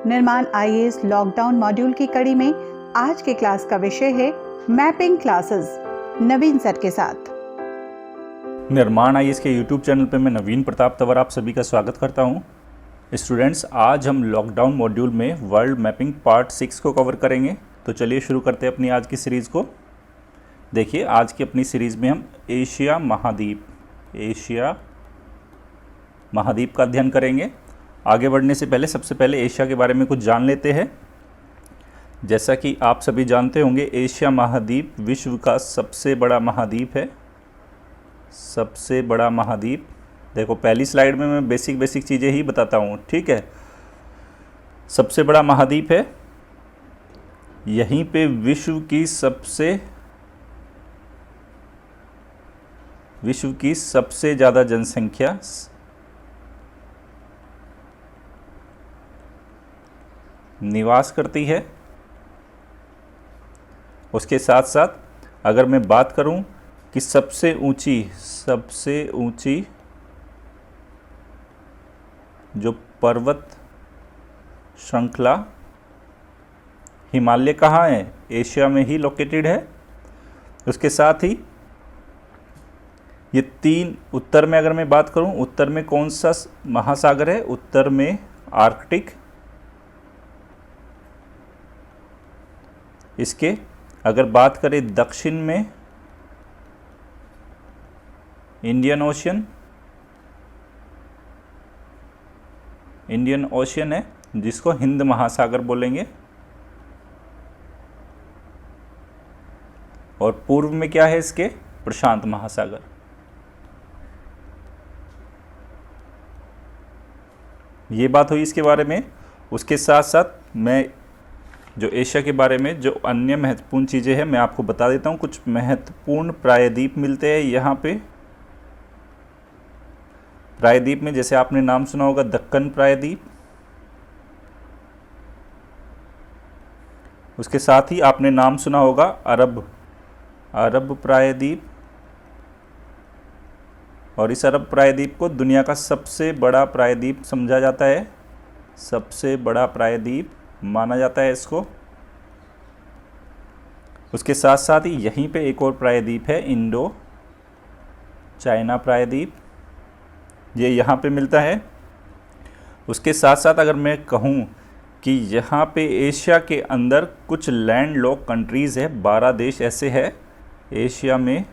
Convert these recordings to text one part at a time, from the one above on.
निर्माण IAS lockdown module की कड़ी में आज के क्लास का विषय है मैपिंग क्लासेस, नवीन सर के साथ। निर्माण आईएएस के यूट्यूब चैनल पे मैं नवीन प्रताप तंवर आप सभी का स्वागत करता हूं। स्टूडेंट्स, आज हम लॉकडाउन मॉड्यूल में वर्ल्ड मैपिंग पार्ट 6 को कवर करेंगे। तो चलिए शुरू करते हैं अपनी आज की सीरीज़ को। देखिए, आज की अपनी सीरीज़ में हम एशिया महाद्वीप का अध्ययन करेंगे। आगे बढ़ने से पहले सबसे पहले एशिया के बारे में कुछ जान लेते हैं। जैसा कि आप सभी जानते होंगे, एशिया महाद्वीप विश्व का सबसे बड़ा महाद्वीप है। सबसे बड़ा महाद्वीप, देखो पहली स्लाइड में मैं बेसिक चीज़ें ही बताता हूँ, ठीक है। सबसे बड़ा महाद्वीप है, यहीं पे विश्व की सबसे ज़्यादा जनसंख्या निवास करती है। उसके साथ साथ अगर मैं बात करूं कि सबसे ऊंची जो पर्वत श्रृंखला हिमालय कहाँ है? एशिया में ही लोकेटेड है। उसके साथ ही ये तीन, उत्तर में अगर मैं बात करूं, उत्तर में कौन सा महासागर है? उत्तर में आर्कटिक। इसके अगर बात करें दक्षिण में इंडियन ओशियन है, जिसको हिंद महासागर बोलेंगे। और पूर्व में क्या है इसके? प्रशांत महासागर। ये बात हुई इसके बारे में। उसके साथ साथ मैं जो एशिया के बारे में जो अन्य महत्वपूर्ण चीज़ें हैं मैं आपको बता देता हूँ। कुछ महत्वपूर्ण प्रायद्वीप मिलते हैं यहाँ पे। प्रायद्वीप में जैसे आपने नाम सुना होगा दक्कन प्रायद्वीप। उसके साथ ही आपने नाम सुना होगा अरब प्रायद्वीप। और इस अरब प्रायद्वीप को दुनिया का सबसे बड़ा प्रायद्वीप समझा जाता है। सबसे बड़ा प्रायद्वीप माना जाता है इसको। उसके साथ साथ ही यहीं पे एक और प्रायद्वीप है, इंडो चाइना प्रायद्वीप। ये यहाँ पे मिलता है। उसके साथ साथ अगर मैं कहूँ कि यहाँ पे एशिया के अंदर कुछ लैंड लॉक कंट्रीज़ है, 12 देश ऐसे हैं एशिया में।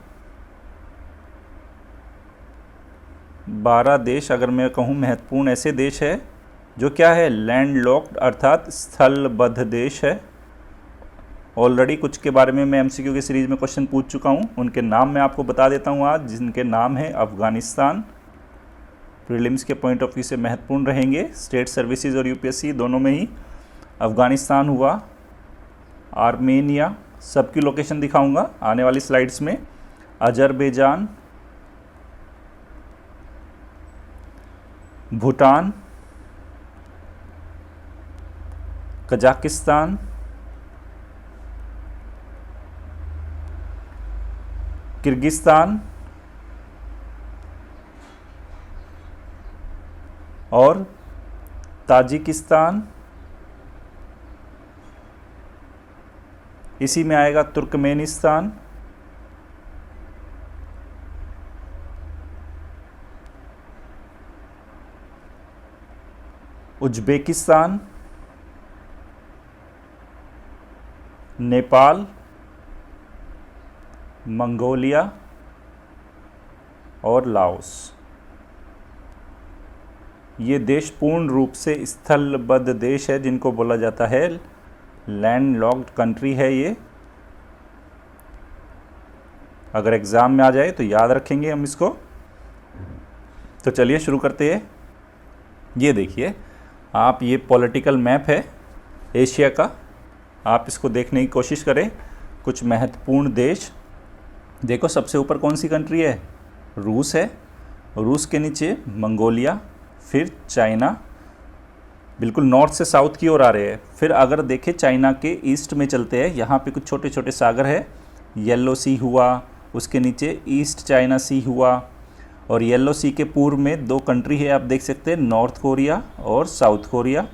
12 देश अगर मैं कहूँ महत्वपूर्ण ऐसे देश है जो क्या है? लैंड लॉक्ड अर्थात स्थलबद्ध देश है। ऑलरेडी कुछ के बारे में मैं एमसीक्यू की सीरीज़ में क्वेश्चन पूछ चुका हूँ। उनके नाम मैं आपको बता देता हूँ आज, जिनके नाम है अफ़गानिस्तान। प्रीलिम्स के पॉइंट ऑफ व्यू से महत्वपूर्ण रहेंगे, स्टेट सर्विसेज और यूपीएससी दोनों में ही। अफ़गानिस्तान हुआ, आर्मेनिया, सबकी लोकेशन दिखाऊंगा आने वाली स्लाइड्स में। अजरबैजान, भूटान, कजाकिस्तान, किर्गिस्तान और ताजिकिस्तान। इसी में आएगा तुर्कमेनिस्तान, उज्बेकिस्तान, नेपाल, मंगोलिया और लाओस। ये देश पूर्ण रूप से स्थलबद्ध देश है, जिनको बोला जाता है लैंड लॉक्ड कंट्री है ये। अगर एग्ज़ाम में आ जाए तो याद रखेंगे हम इसको। तो चलिए शुरू करते हैं। ये देखिए आप, ये पॉलिटिकल मैप है एशिया का। आप इसको देखने की कोशिश करें। कुछ महत्वपूर्ण देश देखो, सबसे ऊपर कौन सी कंट्री है? रूस है। रूस के नीचे मंगोलिया, फिर चाइना, बिल्कुल नॉर्थ से साउथ की ओर आ रहे हैं। फिर अगर देखें चाइना के ईस्ट में चलते हैं, यहाँ पे कुछ छोटे छोटे सागर है। येलो सी हुआ, उसके नीचे ईस्ट चाइना सी हुआ, और येलो सी के पूर्व में दो कंट्री है, आप देख सकते हैं, नॉर्थ कोरिया और साउथ कोरिया।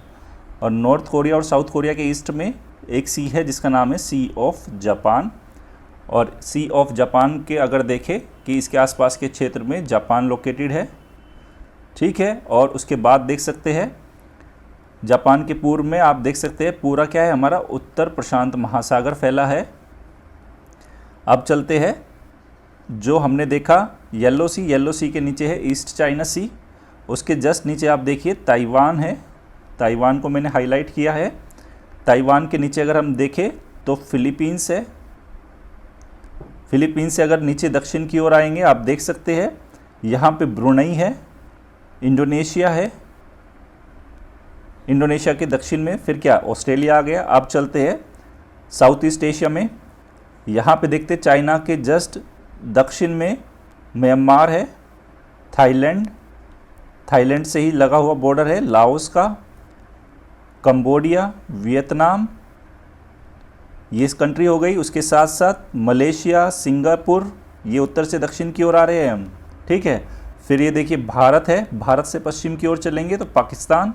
और नॉर्थ कोरिया और साउथ कोरिया के ईस्ट में एक सी है जिसका नाम है सी ऑफ जापान। और सी ऑफ जापान के अगर देखें कि इसके आसपास के क्षेत्र में जापान लोकेटेड है, ठीक है। और उसके बाद देख सकते हैं जापान के पूर्व में आप देख सकते हैं पूरा क्या है, हमारा उत्तर प्रशांत महासागर फैला है। अब चलते हैं, जो हमने देखा येलो सी के नीचे है ईस्ट चाइना सी, उसके जस्ट नीचे आप देखिए ताइवान है, ताइवान को मैंने हाईलाइट किया है। ताइवान के नीचे अगर हम देखें तो फिलीपींस है, फिलीपींस से अगर नीचे दक्षिण की ओर आएंगे आप देख सकते हैं यहाँ पे ब्रुनई है, इंडोनेशिया है, इंडोनेशिया के दक्षिण में फिर क्या ऑस्ट्रेलिया आ गया। अब चलते हैं साउथ ईस्ट एशिया में, यहाँ पे देखते चाइना के जस्ट दक्षिण में म्यांमार है, थाईलैंड से ही लगा हुआ बॉर्डर है लाओस का, कंबोडिया, वियतनाम, ये कंट्री हो गई। उसके साथ साथ मलेशिया, सिंगापुर, ये उत्तर से दक्षिण की ओर आ रहे हैं हम, ठीक है। फिर ये देखिए भारत है, भारत से पश्चिम की ओर चलेंगे तो पाकिस्तान,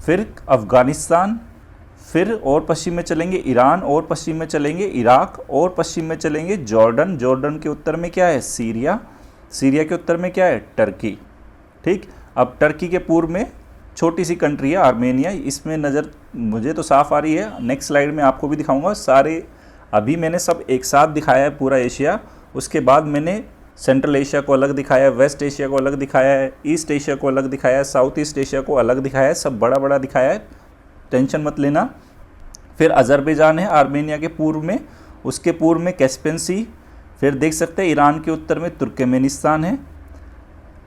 फिर अफ़गानिस्तान, फिर और पश्चिम में चलेंगे ईरान, और पश्चिम में चलेंगे इराक, और पश्चिम में चलेंगे जॉर्डन, जॉर्डन के उत्तर में क्या है सीरिया, सीरिया के उत्तर में क्या है टर्की, ठीक। अब टर्की के पूर्व में छोटी सी कंट्री है आर्मेनिया, इसमें नज़र मुझे तो साफ़ आ रही है, नेक्स्ट स्लाइड में आपको भी दिखाऊंगा। सारे अभी मैंने सब एक साथ दिखाया है पूरा एशिया, उसके बाद मैंने सेंट्रल एशिया को अलग दिखाया है, वेस्ट एशिया को अलग दिखाया है, ईस्ट एशिया को अलग दिखाया है, साउथ ईस्ट एशिया को अलग दिखाया है, सब बड़ा बड़ा दिखाया है, टेंशन मत लेना। फिर अजरबैजान है आर्मेनिया के पूर्व में, उसके पूर्व में कैस्पियन सी, फिर देख सकते हैं ईरान के उत्तर में तुर्कमेनिस्तान है,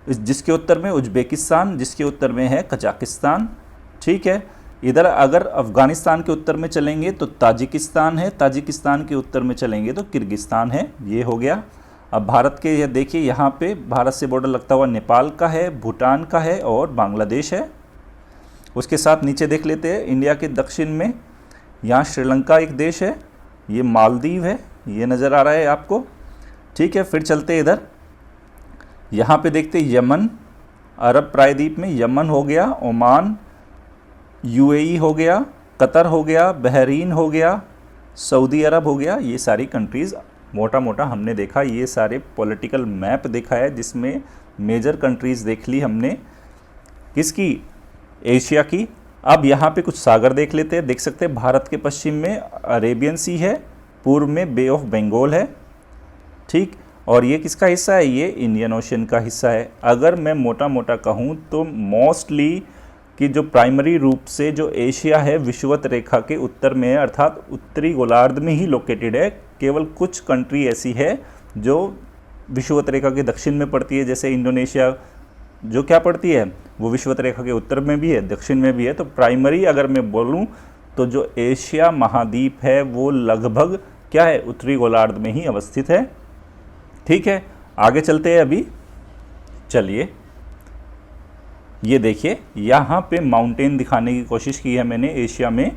जिसके उत्तर में उज्बेकिस्तान, जिसके उत्तर में है कजाकिस्तान, ठीक है। इधर अगर अफ़गानिस्तान के उत्तर में चलेंगे तो ताजिकिस्तान है, ताजिकिस्तान के उत्तर में चलेंगे तो किर्गिस्तान है, ये हो गया। अब भारत के ये देखिए यहाँ पे भारत से बॉर्डर लगता हुआ नेपाल का है, भूटान का है और बांग्लादेश है। उसके साथ नीचे देख लेते हैं इंडिया के दक्षिण में यहाँ श्रीलंका एक देश है, ये मालदीव है, ये नज़र आ रहा है आपको, ठीक है। फिर चलते हैं इधर, यहाँ पे देखते हैं यमन, अरब प्रायद्वीप में यमन हो गया, ओमान, यूएई हो गया, कतर हो गया, बहरीन हो गया, सऊदी अरब हो गया। ये सारी कंट्रीज़ मोटा मोटा हमने देखा, ये सारे पॉलिटिकल मैप देखा है जिसमें मेजर कंट्रीज़ देख ली हमने किसकी, एशिया की। अब यहाँ पे कुछ सागर देख लेते हैं, देख सकते हैं भारत के पश्चिम में अरेबियन सी है, पूर्व में बे ऑफ बंगाल है, ठीक। और ये किसका हिस्सा है, ये इंडियन ओशन का हिस्सा है। अगर मैं मोटा मोटा कहूँ तो मोस्टली कि जो प्राइमरी रूप से जो एशिया है विषुवत रेखा के उत्तर में है, अर्थात उत्तरी गोलार्ध में ही लोकेटेड है। केवल कुछ कंट्री ऐसी है जो विषुवत रेखा के दक्षिण में पड़ती है, जैसे इंडोनेशिया जो क्या पड़ती है वो विषुवत रेखा के उत्तर में भी है, दक्षिण में भी है। तो प्राइमरी अगर मैं बोलूँ तो जो एशिया महाद्वीप है वो लगभग क्या है, उत्तरी गोलार्ध में ही अवस्थित है, ठीक है। आगे चलते हैं अभी, चलिए ये देखिए यहाँ पे माउंटेन दिखाने की कोशिश की है मैंने एशिया में।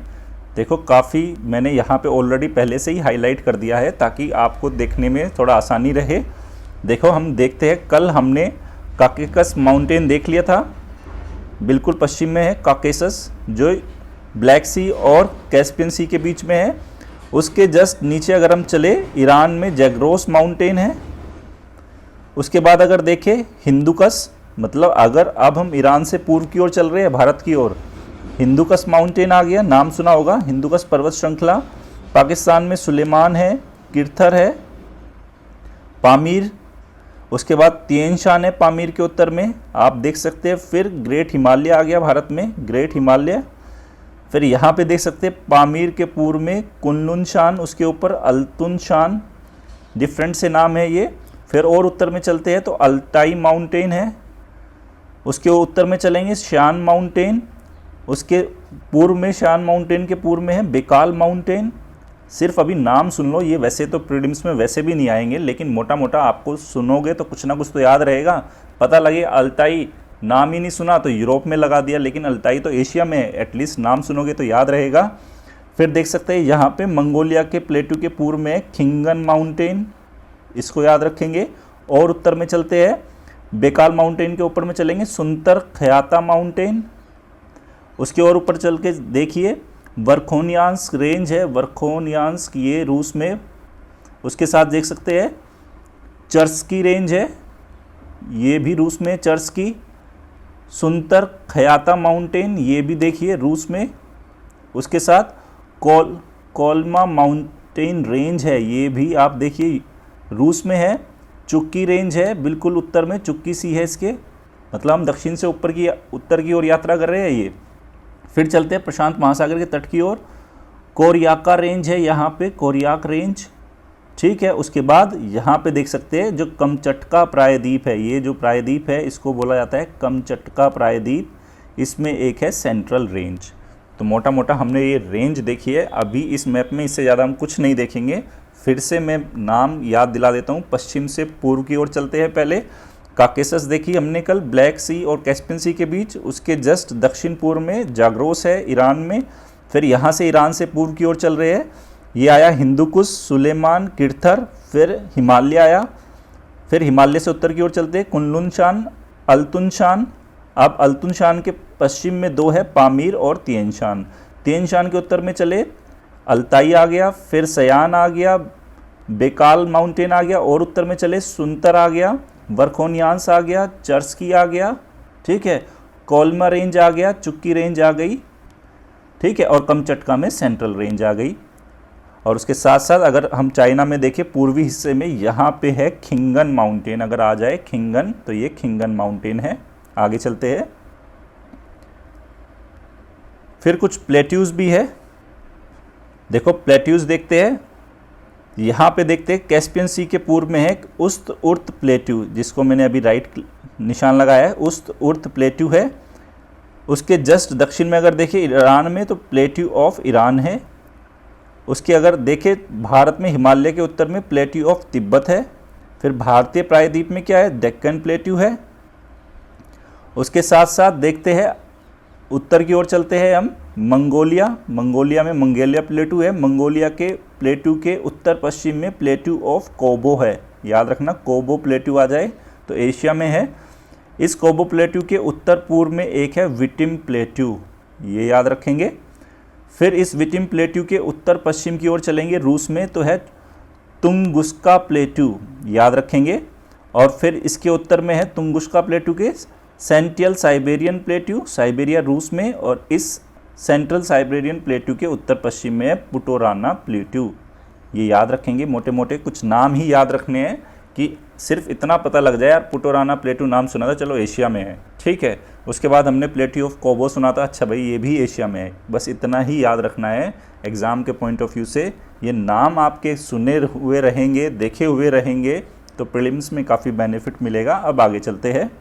देखो काफ़ी मैंने यहाँ पे ऑलरेडी पहले से ही हाईलाइट कर दिया है ताकि आपको देखने में थोड़ा आसानी रहे। देखो हम देखते हैं, कल हमने काकेकस माउंटेन देख लिया था, बिल्कुल पश्चिम में है काकेसस, जो ब्लैक सी और कैस्पियन सी के बीच में है। उसके जस्ट नीचे अगर हम चले ईरान में जैग्रोस माउंटेन है। उसके बाद अगर देखें हिंदुकस, मतलब अगर अब हम ईरान से पूर्व की ओर चल रहे हैं भारत की ओर, हिंदुकस माउंटेन आ गया, नाम सुना होगा, हिंदुकस पर्वत श्रृंखला। पाकिस्तान में सुलेमान है, किरथर है, पामीर, उसके बाद तिएन शान है पामीर के उत्तर में, आप देख सकते हैं। फिर ग्रेट हिमालय आ गया भारत में, ग्रेट हिमालय। फिर यहाँ पे देख सकते हैं पामीर के पूर्व में कुनलुन शान, उसके ऊपर अल्तुन शान, डिफरेंट से नाम है ये। फिर और उत्तर में चलते हैं तो अल्ताई माउंटेन है, उसके उत्तर में चलेंगे शान माउंटेन, उसके पूर्व में शान माउंटेन के पूर्व में है बेकाल माउंटेन। सिर्फ अभी नाम सुन लो, ये वैसे तो प्रीलिम्स में वैसे भी नहीं आएंगे, लेकिन मोटा मोटा आपको सुनोगे तो कुछ ना कुछ तो याद रहेगा। पता लगे अल्ताई नाम ही नहीं सुना तो यूरोप में लगा दिया, लेकिन अल्ताई तो एशिया में है, एटलीस्ट नाम सुनोगे तो याद रहेगा। फिर देख सकते हैं यहाँ पे मंगोलिया के प्लेटू के पूर्व में खिंगन माउंटेन, इसको याद रखेंगे। और उत्तर में चलते हैं बेकाल माउंटेन के ऊपर में चलेंगे सुंतर खयाता माउंटेन। उसके और ऊपर चल के देखिए वर्खोनियांस्क रेंज है, वर्खोनियांस्क ये रूस में। उसके साथ देख सकते हैं चर्स्की रेंज है, ये भी रूस में चर्स्की। सुंतर खयाता माउंटेन ये भी देखिए रूस में। उसके साथ कोल्मा माउंटेन रेंज है, ये भी आप देखिए रूस में है। चुक्की रेंज है बिल्कुल उत्तर में, चुक्की सी है इसके, मतलब हम दक्षिण से उत्तर की ओर यात्रा कर रहे हैं ये। फिर चलते हैं प्रशांत महासागर के तट की ओर। कोरियाका रेंज है यहाँ पे, कोरियाक रेंज, ठीक है। उसके बाद यहाँ पे देख सकते हैं जो कमचटका प्रायद्वीप है, ये जो प्रायद्वीप है इसको बोला जाता है कमचटका प्रायद्वीप। इसमें एक है सेंट्रल रेंज। तो मोटा मोटा हमने ये रेंज देखी है। अभी इस मैप में इससे ज़्यादा हम कुछ नहीं देखेंगे। फिर से मैं नाम याद दिला देता हूँ। पश्चिम से पूर्व की ओर चलते हैं। पहले काकेसस देखी हमने कल, ब्लैक सी और कैस्पियन सी के बीच। उसके जस्ट दक्षिण पूर्व में जाग्रोस है ईरान में। फिर यहाँ से ईरान से पूर्व की ओर चल रहे हैं, ये आया हिंदुकुश, सुलेमान, किर्थर, फिर हिमालय आया। फिर हिमालय से उत्तर की ओर चलते हैं कुनलुन-शान, अल्तुन-शान। अब अल्तुन-शान के पश्चिम में दो है, पामीर और तिएन-शान। तिएन-शान के उत्तर में चले अल्ताई आ गया, फिर सयान आ गया, बेकाल माउंटेन आ गया, और उत्तर में चले सुंतर आ गया, वर्खोनियांस आ गया, चर्स्की आ गया, ठीक है, कोल्मा रेंज आ गया, चुक्की रेंज आ गई, ठीक है, और कमचटका में सेंट्रल रेंज आ गई। और उसके साथ साथ अगर हम चाइना में देखें पूर्वी हिस्से में, यहाँ पे है खिंगन माउंटेन। अगर आ जाए खिंगन तो ये खिंगन माउंटेन है। आगे चलते हैं। फिर कुछ प्लेट्यूज भी है, देखो प्लेट्यूज देखते हैं। यहाँ पे देखते हैं कैस्पियन सी के पूर्व में है उस्त उर्त प्लेट्यू, जिसको मैंने अभी राइट निशान लगाया है, उस्त उर्त प्लेट्यू है। उसके जस्ट दक्षिण में अगर देखें ईरान में तो प्लेट्यू ऑफ ईरान है। उसके अगर देखें भारत में हिमालय के उत्तर में प्लेट्यू ऑफ तिब्बत है। फिर भारतीय प्रायद्वीप में क्या है, डेक्कन प्लेट्यू है। उसके साथ साथ देखते हैं उत्तर की ओर चलते हैं हम, मंगोलिया, मंगोलिया में मंगोलिया प्लेट्यू है। मंगोलिया के प्लेट्यू के उत्तर पश्चिम में प्लेट्यू ऑफ कोबो है, याद रखना कोबो प्लेट्यू आ जाए तो एशिया में है। इस कोबो प्लेट्यू के उत्तर पूर्व में एक है विटिम प्लेट्यू, ये याद रखेंगे। फिर इस विटिम प्लेट्यू के उत्तर पश्चिम की ओर चलेंगे रूस में तो है तुंगुस्का प्लेट्यू, याद रखेंगे। और फिर इसके उत्तर में है तुंगुस्का प्लेट्यू के सेंट्रल साइबेरियन प्लेट्यू, साइबेरिया रूस में। और इस सेंट्रल साइबेरियन प्लेट्यू के उत्तर पश्चिम में है पुटोराना प्लेट्यू, ये याद रखेंगे। मोटे मोटे कुछ नाम ही याद रखने हैं कि सिर्फ इतना पता लग जाए यार पुटोराना प्लेट्यू नाम सुना था, चलो एशिया में है, ठीक है। उसके बाद हमने प्लेट्यू ऑफ कोबो सुना था, अच्छा भाई ये भी एशिया में है। बस इतना ही याद रखना है एग्ज़ाम के पॉइंट ऑफ व्यू से। ये नाम आपके सुने हुए रहेंगे, देखे हुए रहेंगे तो प्रीलिम्स में काफ़ी बेनिफिट मिलेगा। अब आगे चलते हैं।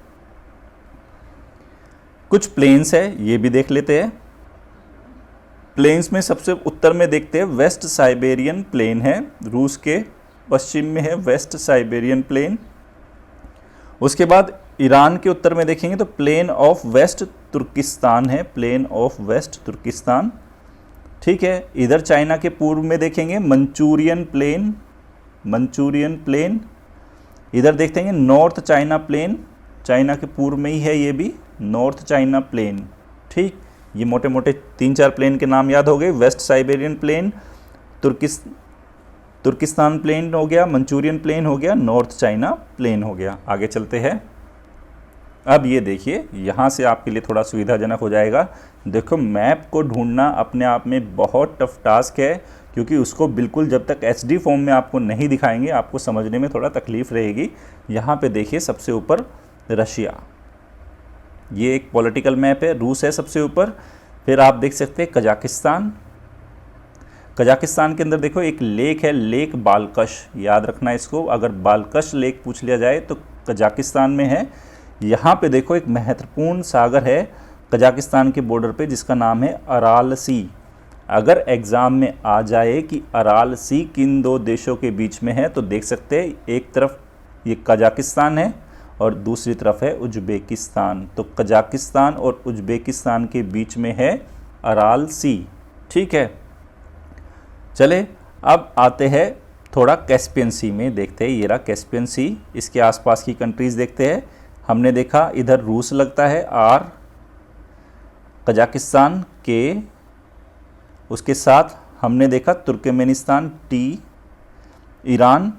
कुछ प्लेन्स है, ये भी देख लेते हैं। प्लेन्स में सबसे उत्तर में देखते हैं वेस्ट साइबेरियन प्लेन है, रूस के पश्चिम में है वेस्ट साइबेरियन प्लेन। उसके बाद ईरान के उत्तर में देखेंगे तो प्लेन ऑफ वेस्ट तुर्किस्तान है, प्लेन ऑफ वेस्ट तुर्किस्तान, ठीक है। इधर चाइना के पूर्व में देखेंगे मंचूरियन प्लेन, मंचूरियन प्लेन। इधर देखते हैं नॉर्थ चाइना प्लेन, चाइना के पूर्व में ही है ये भी, नॉर्थ चाइना प्लेन, ठीक। ये मोटे मोटे 3-4 प्लेन के नाम याद हो गए। वेस्ट साइबेरियन प्लेन, तुर्किस्तान प्लेन हो गया, मंचूरियन प्लेन हो गया, नॉर्थ चाइना प्लेन हो गया। आगे चलते हैं। अब ये देखिए यहाँ से आपके लिए थोड़ा सुविधाजनक हो जाएगा। देखो मैप को ढूंढना अपने आप में बहुत टफ टास्क है, क्योंकि उसको बिल्कुल जब तक एचडी फॉर्म में आपको नहीं दिखाएंगे आपको समझने में थोड़ा तकलीफ रहेगी। यहाँ पे देखिए सबसे ऊपर रशिया, ये एक पॉलिटिकल मैप है, रूस है सबसे ऊपर। फिर आप देख सकते हैं कजाकिस्तान, कजाकिस्तान के अंदर देखो एक लेक है, लेक बालकश, याद रखना इसको। अगर बालकश लेक पूछ लिया जाए तो कजाकिस्तान में है। यहाँ पे देखो एक महत्वपूर्ण सागर है कजाकिस्तान के बॉर्डर पे जिसका नाम है अराल सी। अगर एग्ज़ाम में आ जाए कि अराल सी किन दो देशों के बीच में है तो देख सकते हैं एक तरफ ये कजाकिस्तान है और दूसरी तरफ है उज्बेकिस्तान। तो कजाकिस्तान और उज्बेकिस्तान के बीच में है अराल सी, ठीक है। चले अब आते हैं थोड़ा कैस्पियन सी में, देखते हैं ये रहा कैस्पियन सी। इसके आसपास की कंट्रीज़ देखते हैं। हमने देखा इधर रूस लगता है आर, कजाकिस्तान के, उसके साथ हमने देखा तुर्कमेनिस्तान टी, ईरान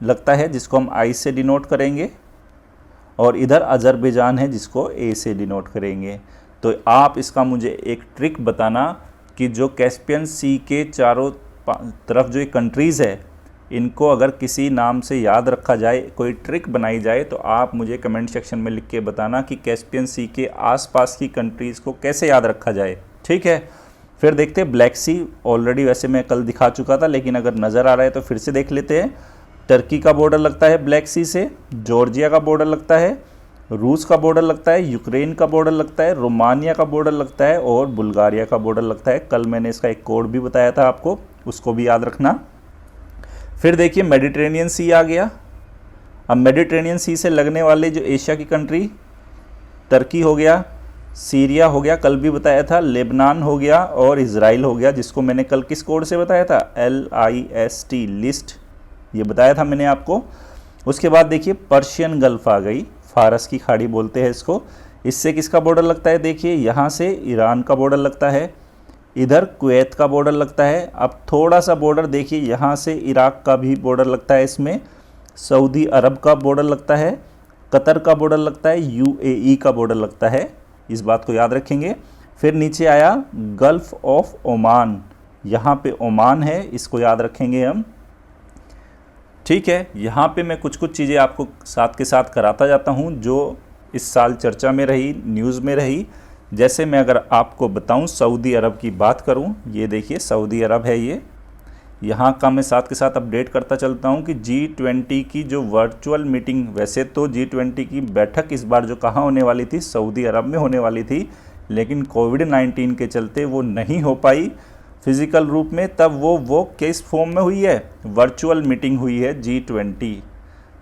लगता है जिसको हम आई से डिनोट करेंगे, और इधर अजरबैजान है जिसको ए से डिनोट करेंगे। तो आप इसका मुझे एक ट्रिक बताना कि जो कैस्पियन सी के चारों तरफ जो ये कंट्रीज़ है, इनको अगर किसी नाम से याद रखा जाए, कोई ट्रिक बनाई जाए, तो आप मुझे कमेंट सेक्शन में लिख के बताना कि कैस्पियन सी के आसपास की कंट्रीज़ को कैसे याद रखा जाए। ठीक है, फिर देखते हैं ब्लैक सी। ऑलरेडी वैसे मैं कल दिखा चुका था, लेकिन अगर नज़र आ रहा है तो फिर से देख लेते हैं। टर्की का बॉर्डर लगता है ब्लैक सी से, जॉर्जिया का बॉर्डर लगता है, रूस का बॉर्डर लगता है, यूक्रेन का बॉर्डर लगता है, रोमानिया का बॉर्डर लगता है, और बुल्गारिया का बॉर्डर लगता है। कल मैंने इसका एक कोड भी बताया था आपको, उसको भी याद रखना। फिर देखिए मेडिटेरेनियन सी आ गया। अब मेडिटेरेनियन सी से लगने वाले जो एशिया की कंट्री, टर्की हो गया, सीरिया हो गया, कल भी बताया था, लेबनान हो गया, और इज़राइल हो गया, जिसको मैंने कल किस कोड से बताया था, LIST, लिस्ट, ये बताया था मैंने आपको। उसके बाद देखिए पर्शियन गल्फ आ गई, फारस की खाड़ी बोलते हैं इसको। इससे किसका बॉर्डर लगता है, देखिए यहाँ से ईरान का बॉर्डर लगता है, इधर कुवैत का बॉर्डर लगता है। अब थोड़ा सा बॉर्डर देखिए, यहाँ से इराक का भी बॉर्डर लगता है, इसमें सऊदी अरब का बॉर्डर लगता है, कतर का बॉर्डर लगता है, UAE का बॉर्डर लगता है, इस बात को याद रखेंगे। फिर नीचे आया गल्फ ऑफ ओमान, यहाँ पे ओमान है, इसको याद रखेंगे हम। ठीक है, यहाँ पे मैं कुछ कुछ चीज़ें आपको साथ के साथ कराता जाता हूँ जो इस साल चर्चा में रही, न्यूज़ में रही। जैसे मैं अगर आपको बताऊँ, सऊदी अरब की बात करूँ, ये देखिए सऊदी अरब है ये, यहाँ का मैं साथ के साथ अपडेट करता चलता हूँ कि G20 की जो वर्चुअल मीटिंग, वैसे तो G20 की बैठक इस बार जो कहाँ होने वाली थी, सऊदी अरब में होने वाली थी, लेकिन कोविड-19 के चलते वो नहीं हो पाई फिज़िकल रूप में। तब वो किस फॉर्म में हुई है, वर्चुअल मीटिंग हुई है G20।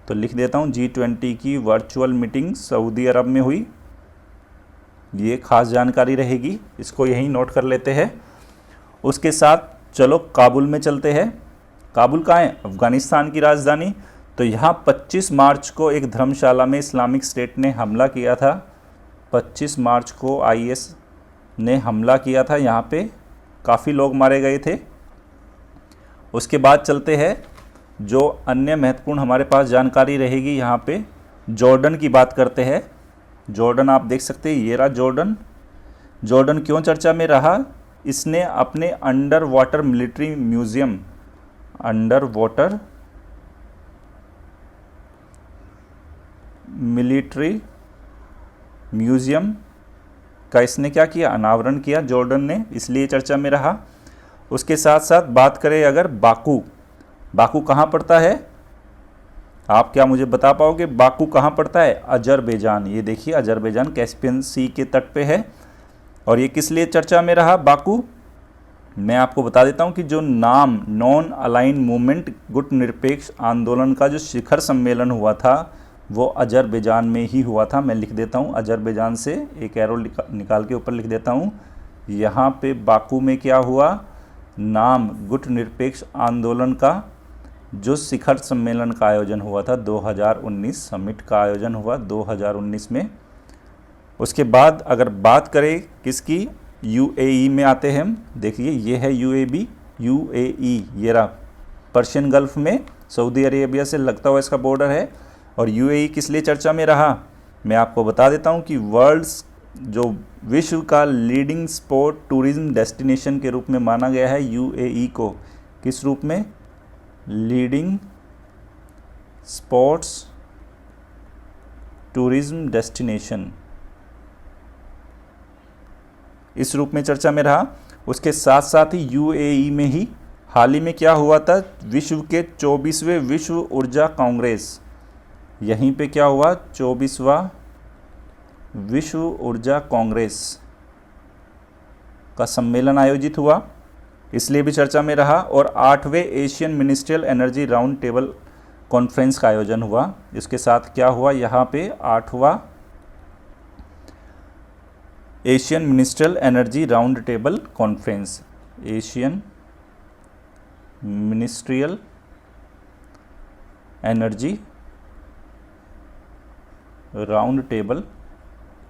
तो लिख देता हूँ G20 की वर्चुअल मीटिंग सऊदी अरब में हुई, ये खास जानकारी रहेगी, इसको यहीं नोट कर लेते हैं। उसके साथ चलो काबुल में चलते हैं। काबुल कहाँ है, अफ़गानिस्तान की राजधानी। तो यहाँ 25 मार्च को एक धर्मशाला में इस्लामिक स्टेट ने हमला किया था। 25 मार्च को IS ने हमला किया था, यहाँ पे काफ़ी लोग मारे गए थे। उसके बाद चलते हैं, जो अन्य महत्वपूर्ण हमारे पास जानकारी रहेगी, यहाँ पे जॉर्डन की बात करते हैं। जॉर्डन आप देख सकते हैं, ये रहा जॉर्डन। जॉर्डन क्यों चर्चा में रहा, इसने अपने under water military museum, under water military museum का इसने क्या किया, अनावरण किया जॉर्डन ने, इसलिए चर्चा में रहा। उसके साथ साथ बात करें अगर बाकू, बाकू कहाँ पड़ता है, आप क्या मुझे बता पाओगे बाकू कहाँ पड़ता है, अजरबैजान। ये देखिए अजरबैजान कैस्पियन सी के तट पे है। और ये किस लिए चर्चा में रहा बाकू, मैं आपको बता देता हूँ कि जो नाम नॉन अलाइन मूवमेंट गुट निरपेक्ष आंदोलन का जो शिखर सम्मेलन हुआ था, वो अजरबैजान में ही हुआ था। मैं लिख देता हूँ, अजरबैजान से एक एरो निकाल के ऊपर लिख देता हूँ। यहाँ पे बाकू में क्या हुआ, नाम गुट निरपेक्ष आंदोलन का जो शिखर सम्मेलन का आयोजन हुआ था, 2019 समिट का आयोजन हुआ 2019 में। उसके बाद अगर बात करें किसकी, UAE में आते हैं हम। देखिए ये है UAE, ये रहा पर्शियन गल्फ में सऊदी अरेबिया से लगता हुआ इसका बॉर्डर है। और UAE किस लिए चर्चा में रहा, मैं आपको बता देता हूँ कि वर्ल्ड्स जो विश्व का लीडिंग स्पोर्ट टूरिज्म डेस्टिनेशन के रूप में माना गया है UAE को। किस रूप में, लीडिंग स्पोर्ट्स टूरिज्म डेस्टिनेशन, इस रूप में चर्चा में रहा। उसके साथ साथ ही UAE में ही हाल ही में क्या हुआ था, विश्व के 24वें विश्व ऊर्जा कांग्रेस, यहीं पे क्या हुआ, 24वां विश्व ऊर्जा कांग्रेस का सम्मेलन आयोजित हुआ, इसलिए भी चर्चा में रहा। और 8वें Asian ministerial energy round table conference का आयोजन हुआ। इसके साथ क्या हुआ, यहाँ पे 8वां Asian ministerial energy round table conference, Asian ministerial energy round table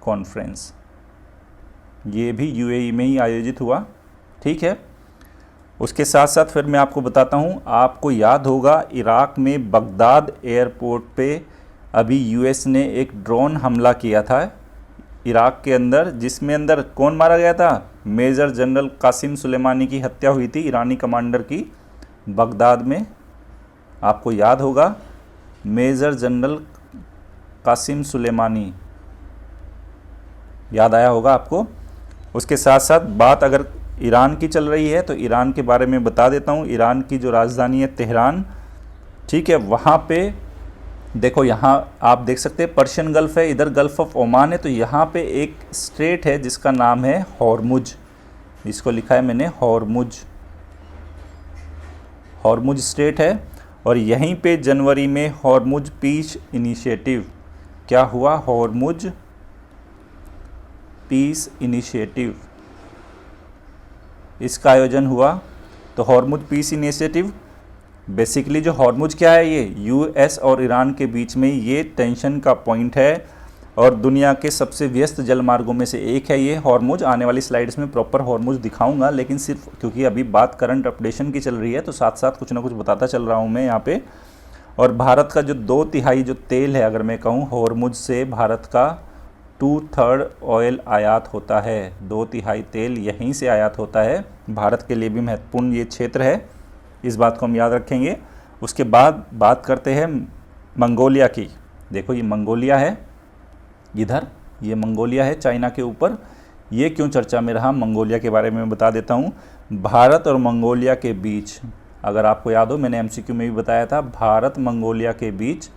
conference, ये भी यूएई में ही आयोजित हुआ। ठीक है, उसके साथ साथ फिर मैं आपको बताता हूँ, आपको याद होगा इराक में बगदाद एयरपोर्ट पे अभी यूएस ने एक ड्रोन हमला किया था इराक के अंदर, जिसमें अंदर कौन मारा गया था? मेजर जनरल कासिम सुलेमानी की हत्या हुई थी, ईरानी कमांडर की, बगदाद में। आपको याद होगा मेजर जनरल कासिम सुलेमानी, याद आया होगा आपको। उसके साथ साथ बात अगर ईरान की चल रही है तो ईरान के बारे में बता देता हूँ। ईरान की जो राजधानी है तेहरान, ठीक है, वहाँ पे देखो, यहाँ आप देख सकते हैं पर्शियन गल्फ़ है, इधर गल्फ़ ऑफ ओमान है, तो यहाँ पे एक स्ट्रेट है जिसका नाम है हॉर्मुज, जिसको लिखा है मैंने हॉर्मुज, हॉर्मुज स्ट्रेट है। और यहीं पे जनवरी में हॉर्मुज पीस इनिशिएटिव, क्या हुआ? हॉर्मुज पीस इनिशिएटिव, इसका आयोजन हुआ। तो हॉर्मुज पीस इनिशिएटिव बेसिकली, जो हॉर्मुज क्या है, ये यूएस और ईरान के बीच में ये टेंशन का पॉइंट है और दुनिया के सबसे व्यस्त जलमार्गों में से एक है ये हॉर्मुज। आने वाली स्लाइड्स में प्रॉपर हॉर्मुज दिखाऊंगा, लेकिन सिर्फ क्योंकि अभी बात करंट अपडेशन की चल रही है तो साथ साथ कुछ ना कुछ बताता चल रहा हूँ मैं यहाँ पे। और भारत का जो 2/3 जो तेल है, अगर मैं कहूँ, हॉर्मुज से भारत का 2/3 ऑयल आयात होता है, 2/3 तेल यहीं से आयात होता है। भारत के लिए भी महत्वपूर्ण ये क्षेत्र है, इस बात को हम याद रखेंगे। उसके बाद बात करते हैं मंगोलिया की। देखो ये मंगोलिया है, इधर ये मंगोलिया है चाइना के ऊपर। ये क्यों चर्चा में रहा, मंगोलिया के बारे में बता देता हूँ। भारत और मंगोलिया के बीच, अगर आपको याद हो, मैंने एमसीक्यू में भी बताया था, भारत मंगोलिया के बीच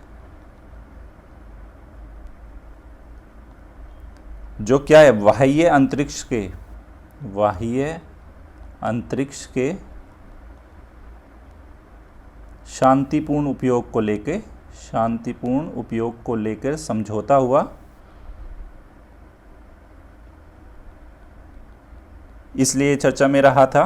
जो क्या है, बाह्य अंतरिक्ष के शांतिपूर्ण उपयोग को लेकर समझौता हुआ। इसलिए चर्चा में रहा था।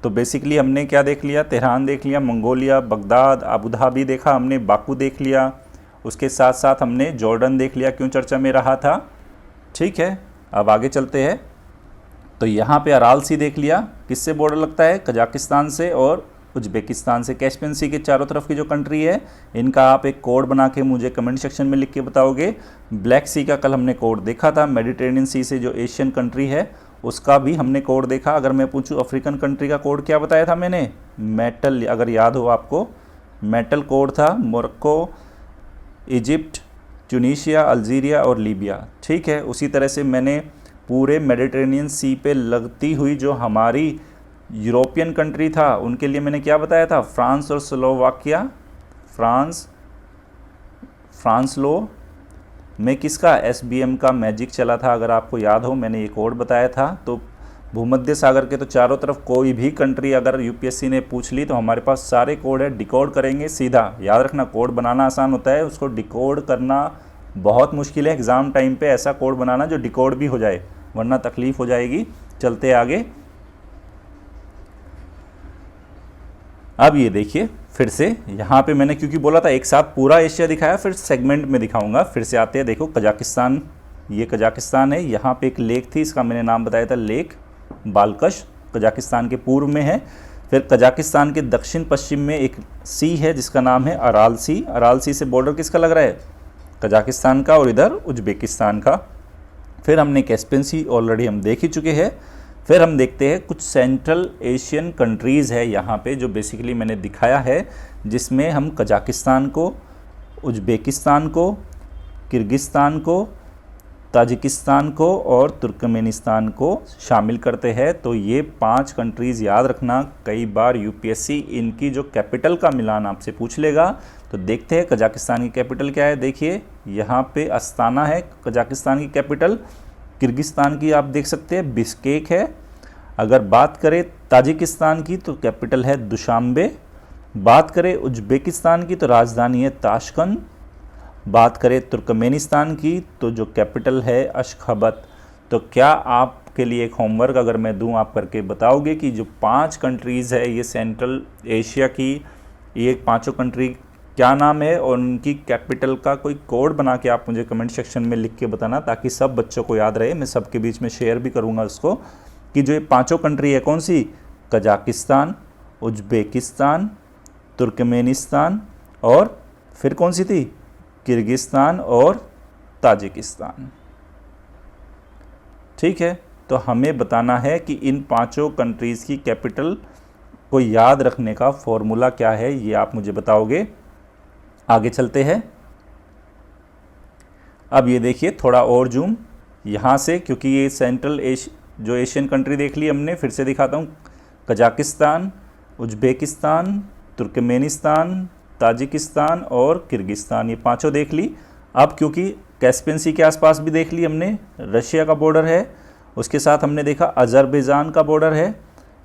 तो बेसिकली हमने क्या देख लिया, तेहरान देख लिया, मंगोलिया, बगदाद, अबू धाबी देखा हमने, बाकू देख लिया, उसके साथ साथ हमने जॉर्डन देख लिया, क्यों चर्चा में रहा था। ठीक है, अब आगे चलते हैं। तो यहाँ पे अराल सी देख लिया, किससे बॉर्डर लगता है? कजाकिस्तान से और उज्बेकिस्तान से। कैस्पियन सी के चारों तरफ की जो कंट्री है, इनका आप एक कोड बना के मुझे कमेंट सेक्शन में लिख के बताओगे। ब्लैक सी का कल हमने कोड देखा था, मेडिटेरेनियन सी से जो एशियन कंट्री है उसका भी हमने कोड देखा। अगर मैं पूछूं अफ्रीकन कंट्री का कोड क्या बताया था मैंने? मेटल, अगर याद हो आपको, मेटल कोड था। मोरक्को, इजिप्ट, ट्यूनीशिया, अल्जीरिया और लीबिया। ठीक है, उसी तरह से मैंने पूरे मेडिटेरेनियन सी पे लगती हुई जो हमारी यूरोपियन कंट्री था उनके लिए मैंने क्या बताया था? फ्रांस और स्लोवाकिया। फ्रांस लो में किसका? एसबीएम का मैजिक चला था, अगर आपको याद हो, मैंने ये कोड बताया था। तो भूमध्य सागर के तो चारों तरफ कोई भी कंट्री अगर यूपीएससी ने पूछ ली तो हमारे पास सारे कोड है, डिकोड करेंगे सीधा। याद रखना, कोड बनाना आसान होता है, उसको डिकोड करना बहुत मुश्किल है। एग्ज़ाम टाइम पे ऐसा कोड बनाना जो डिकोड भी हो जाए, वरना तकलीफ हो जाएगी। चलते आगे। अब ये देखिए फिर से, यहाँ पे मैंने क्योंकि बोला था एक साथ पूरा एशिया दिखाया, फिर सेगमेंट में दिखाऊंगा। फिर से आते हैं, देखो कजाकिस्तान, ये कजाकिस्तान है। यहाँ पे एक लेक थी, इसका मैंने नाम बताया था लेक बालकश, कजाकिस्तान के पूर्व में है। फिर कजाकिस्तान के दक्षिण पश्चिम में एक सी है जिसका नाम है अराल सी। अराल सी से बॉर्डर किसका लग रहा है? कजाकिस्तान का, और इधर उज्बेकिस्तान का। फिर हमने कैस्पियन सी ऑलरेडी हम देख ही चुके हैं। फिर हम देखते हैं कुछ सेंट्रल एशियन कंट्रीज़ है यहाँ पे जो बेसिकली मैंने दिखाया है, जिसमें हम कजाकिस्तान को, उज्बेकिस्तान को, किर्गिस्तान को, ताजिकिस्तान को और तुर्कमेनिस्तान को शामिल करते हैं। तो ये 5 कंट्रीज़ याद रखना। कई बार यूपीएससी इनकी जो कैपिटल का मिलान आपसे पूछ लेगा। तो देखते हैं कजाकिस्तान की कैपिटल क्या है। देखिए यहाँ पे अस्ताना है कजाकिस्तान की कैपिटल। किर्गिस्तान की आप देख सकते हैं बिश्केक है। अगर बात करें ताजिकिस्तान की तो कैपिटल है दुशांबे। बात करें उज्बेकिस्तान की तो राजधानी है ताशकंद। बात करें तुर्कमेनिस्तान की तो जो कैपिटल है अशखबत। तो क्या आपके लिए एक होमवर्क अगर मैं दूं, आप करके बताओगे कि जो 5 कंट्रीज़ है ये सेंट्रल एशिया की, ये 5 कंट्री क्या नाम है और उनकी कैपिटल का कोई कोड बना के आप मुझे कमेंट सेक्शन में लिख के बताना, ताकि सब बच्चों को याद रहे। मैं सबके बीच में शेयर भी करूँगा उसको, कि जो ये 5 कंट्री है कौन सी, कजाकिस्तान, उज्बेकिस्तान, तुर्कमेनिस्तान और फिर कौन सी थी, किर्गिस्तान और ताजिकिस्तान। ठीक है, तो हमें बताना है कि इन 5 कंट्रीज़ की कैपिटल को याद रखने का फॉर्मूला क्या है, ये आप मुझे बताओगे। आगे चलते हैं। अब ये देखिए थोड़ा और जूम यहाँ से, क्योंकि ये सेंट्रल जो एशियन कंट्री देख ली हमने, फिर से दिखाता हूँ। कजाकिस्तान, उज्बेकिस्तान, तुर्कमेनिस्तान, ताजिकिस्तान और किर्गिस्तान, ये 5 देख ली। अब क्योंकि कैस्पियन सी के आसपास भी देख ली हमने, रशिया का बॉर्डर है, उसके साथ हमने देखा अज़रबैजान का बॉर्डर है,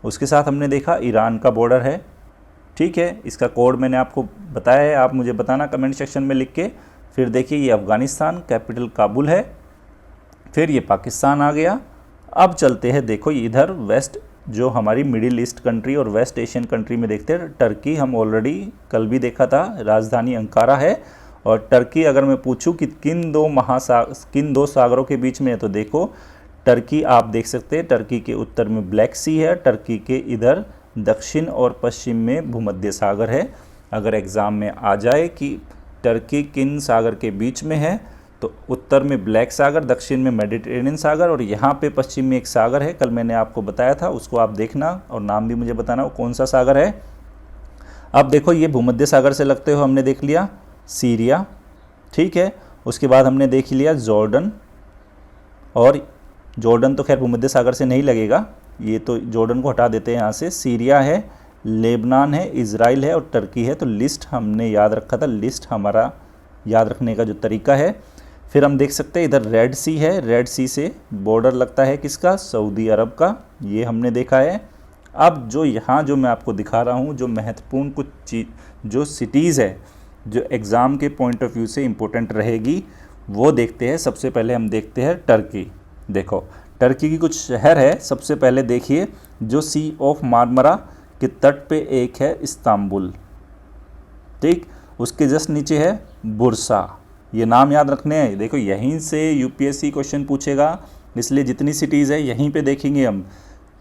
उसके साथ हमने देखा ईरान का बॉर्डर है। ठीक है, इसका कोड मैंने आपको बताया है, आप मुझे बताना कमेंट सेक्शन में लिख के। फिर देखिए ये अफ़गानिस्तान, कैपिटल काबुल है। फिर ये पाकिस्तान आ गया। अब चलते हैं, देखो इधर वेस्ट जो हमारी मिडिल ईस्ट कंट्री और वेस्ट एशियन कंट्री में देखते हैं, टर्की हम ऑलरेडी कल भी देखा था, राजधानी अंकारा है। और टर्की अगर मैं पूछूं कि किन दो सागरों के बीच में है, तो देखो टर्की आप देख सकते हैं, टर्की के उत्तर में ब्लैक सी है, टर्की के इधर दक्षिण और पश्चिम में भूमध्य सागर है। अगर एग्ज़ाम में आ जाए कि टर्की किन सागर के बीच में है, तो उत्तर में ब्लैक सागर, दक्षिण में मेडिटेरेनियन सागर और यहाँ पे पश्चिम में एक सागर है, कल मैंने आपको बताया था, उसको आप देखना और नाम भी मुझे बताना वो कौन सा सागर है। अब देखो ये भूमध्य सागर से लगते हुए हमने देख लिया सीरिया। ठीक है, उसके बाद हमने देख लिया जॉर्डन, और जॉर्डन तो खैर भूमध्य सागर से नहीं लगेगा, ये तो जॉर्डन को हटा देते हैं यहाँ से। सीरिया है, लेबनान है, इज़राइल है और टर्की है। तो लिस्ट हमने याद रखा था, लिस्ट हमारा याद रखने का जो तरीका है। फिर हम देख सकते हैं इधर रेड सी है, रेड सी से बॉर्डर लगता है किसका, सऊदी अरब का, ये हमने देखा है। अब जो यहाँ जो मैं आपको दिखा रहा हूँ, जो महत्वपूर्ण कुछ जो सिटीज़ है जो एग्ज़ाम के पॉइंट ऑफ व्यू से इम्पोर्टेंट रहेगी, वो देखते हैं। सबसे पहले हम देखते हैं टर्की। देखो टर्की की कुछ शहर है, सबसे पहले देखिए जो सी ऑफ मार्मरा के तट पे एक है इस्तांबुल। ठीक, उसके जस्ट नीचे है बुरसा। ये नाम याद रखने हैं, देखो यहीं से यूपीएससी क्वेश्चन पूछेगा, इसलिए जितनी सिटीज़ है यहीं पे देखेंगे हम।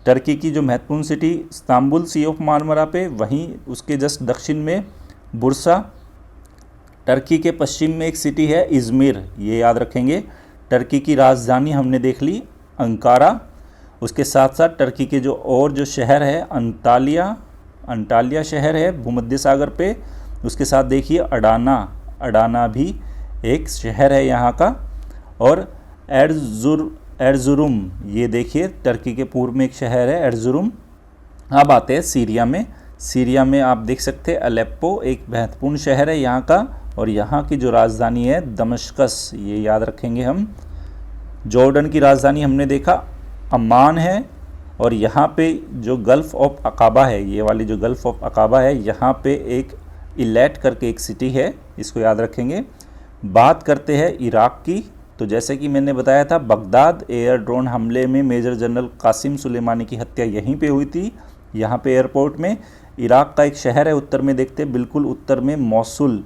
टर्की की जो महत्वपूर्ण city Istanbul sea of Marmara पे, वहीं उसके जस्ट दक्षिण में बुरसा। टर्की के पश्चिम में एक सिटी है इज़मिर, ये याद रखेंगे। टर्की की राजधानी हमने देख ली अंकारा। उसके साथ साथ टर्की के जो शहर है अंटालिया शहर है भूमध्य सागर पे। उसके साथ देखिए अडाना भी एक शहर है यहाँ का। और एर्जुरुम, ये देखिए टर्की के पूर्व में एक शहर है एर्जुरुम। अब आते हैं सीरिया में आप देख सकते हैं अलेप्पो एक महत्वपूर्ण शहर है यहाँ का, और यहाँ की जो राजधानी है दमश्कस, ये याद रखेंगे हम। जॉर्डन की राजधानी हमने देखा अम्मान है, और यहाँ पे जो गल्फ़ ऑफ अकाबा है, ये वाली जो गल्फ़ ऑफ अकाबा है, यहाँ पे एक इलेट करके एक सिटी है, इसको याद रखेंगे। बात करते हैं इराक़ की, तो जैसे कि मैंने बताया था बगदाद एयर ड्रोन हमले में मेजर जनरल कासिम सुलेमानी की हत्या यहीं पे हुई थी, यहाँ पे एयरपोर्ट में। इराक़ का एक शहर है उत्तर में, देखते हैं बिल्कुल उत्तर में मौसुल,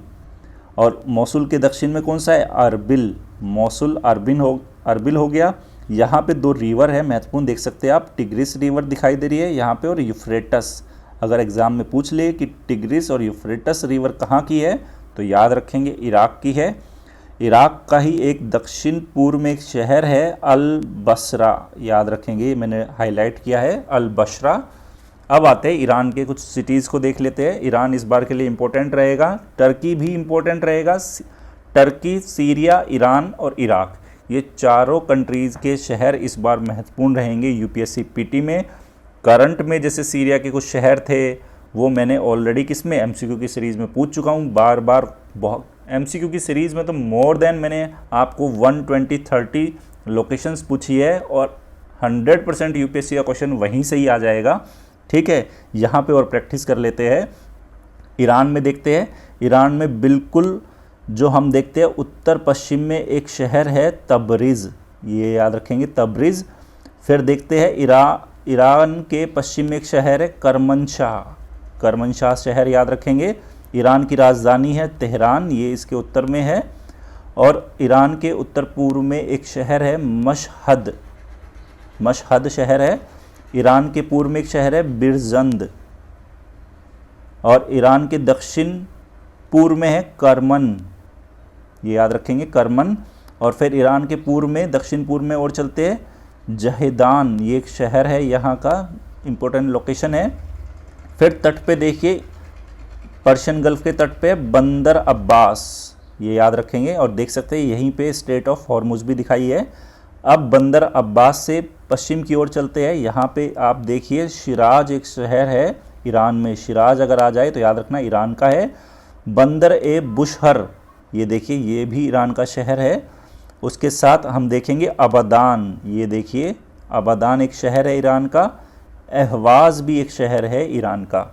और मौसुल के दक्षिण में कौन सा है, अरबिल। मौसुल अरबिल हो गया। यहाँ पे 2 रिवर है महत्वपूर्ण, देख सकते हैं आप, टिग्रिस रिवर दिखाई दे रही है यहाँ पे, और यूफ्रेटस। अगर एग्ज़ाम में पूछ ले कि टिग्रिस और यूफ्रेटस रिवर कहाँ की है, तो याद रखेंगे इराक़ की है। इराक़ का ही एक दक्षिण पूर्व में एक शहर है अल बसरा, याद रखेंगे, मैंने हाईलाइट किया है अल बसरा। अब आते हैं ईरान के कुछ सिटीज़ को देख लेते हैं। ईरान इस बार के लिए इम्पोर्टेंट रहेगा, टर्की भी इम्पोर्टेंट रहेगा। टर्की, सीरिया, ईरान और इराक़, ये चारों कंट्रीज़ के शहर इस बार महत्वपूर्ण रहेंगे यूपीएससी पीटी में। करंट में जैसे सीरिया के कुछ शहर थे, वो मैंने ऑलरेडी किसमें एमसीक्यू की सीरीज़ में पूछ चुका हूँ बार बार। बहुत एमसीक्यू की सीरीज़ में तो मोर देन मैंने आपको 120-30 लोकेशंस पूछी है, और 100% यूपीएससी का क्वेश्चन वहीं से ही आ जाएगा। ठीक है, यहाँ पे और प्रैक्टिस कर लेते हैं। ईरान में देखते हैं, ईरान में बिल्कुल जो हम देखते हैं उत्तर पश्चिम में एक शहर है तबरीज़, ये याद रखेंगे तबरीज़। फिर देखते हैं ईरान के पश्चिम में एक शहर है करमनशाह शहर याद रखेंगे। ईरान की राजधानी है तेहरान, ये इसके उत्तर में है। और ईरान के उत्तर पूर्व में एक शहर है मशहद, मशहद शहर है। ईरान के पूर्व में एक शहर है बिरजंद। और ईरान के दक्षिण पूर्व में है करमन, ये याद रखेंगे करमन। और फिर ईरान के पूर्व में, दक्षिण पूर्व में और चलते हैं जहेदान, ये एक शहर है, यहाँ का इम्पोर्टेंट लोकेशन है। फिर तट पे देखिए, पर्शियन गल्फ के तट पे बंदर अब्बास, ये याद रखेंगे। और देख सकते हैं यहीं पे स्ट्रेट ऑफ हॉर्मुज भी दिखाई है। अब बंदर अब्बास से पश्चिम की ओर चलते हैं, यहाँ पे आप देखिए शिराज एक शहर है ईरान में। शिराज अगर आ जाए तो याद रखना ईरान का है। बंदर ए बुशहर, ये देखिए ये भी ईरान का शहर है। उसके साथ हम देखेंगे अबदान, ये देखिए अबदान एक शहर है ईरान का। अहवाज भी एक शहर है ईरान का।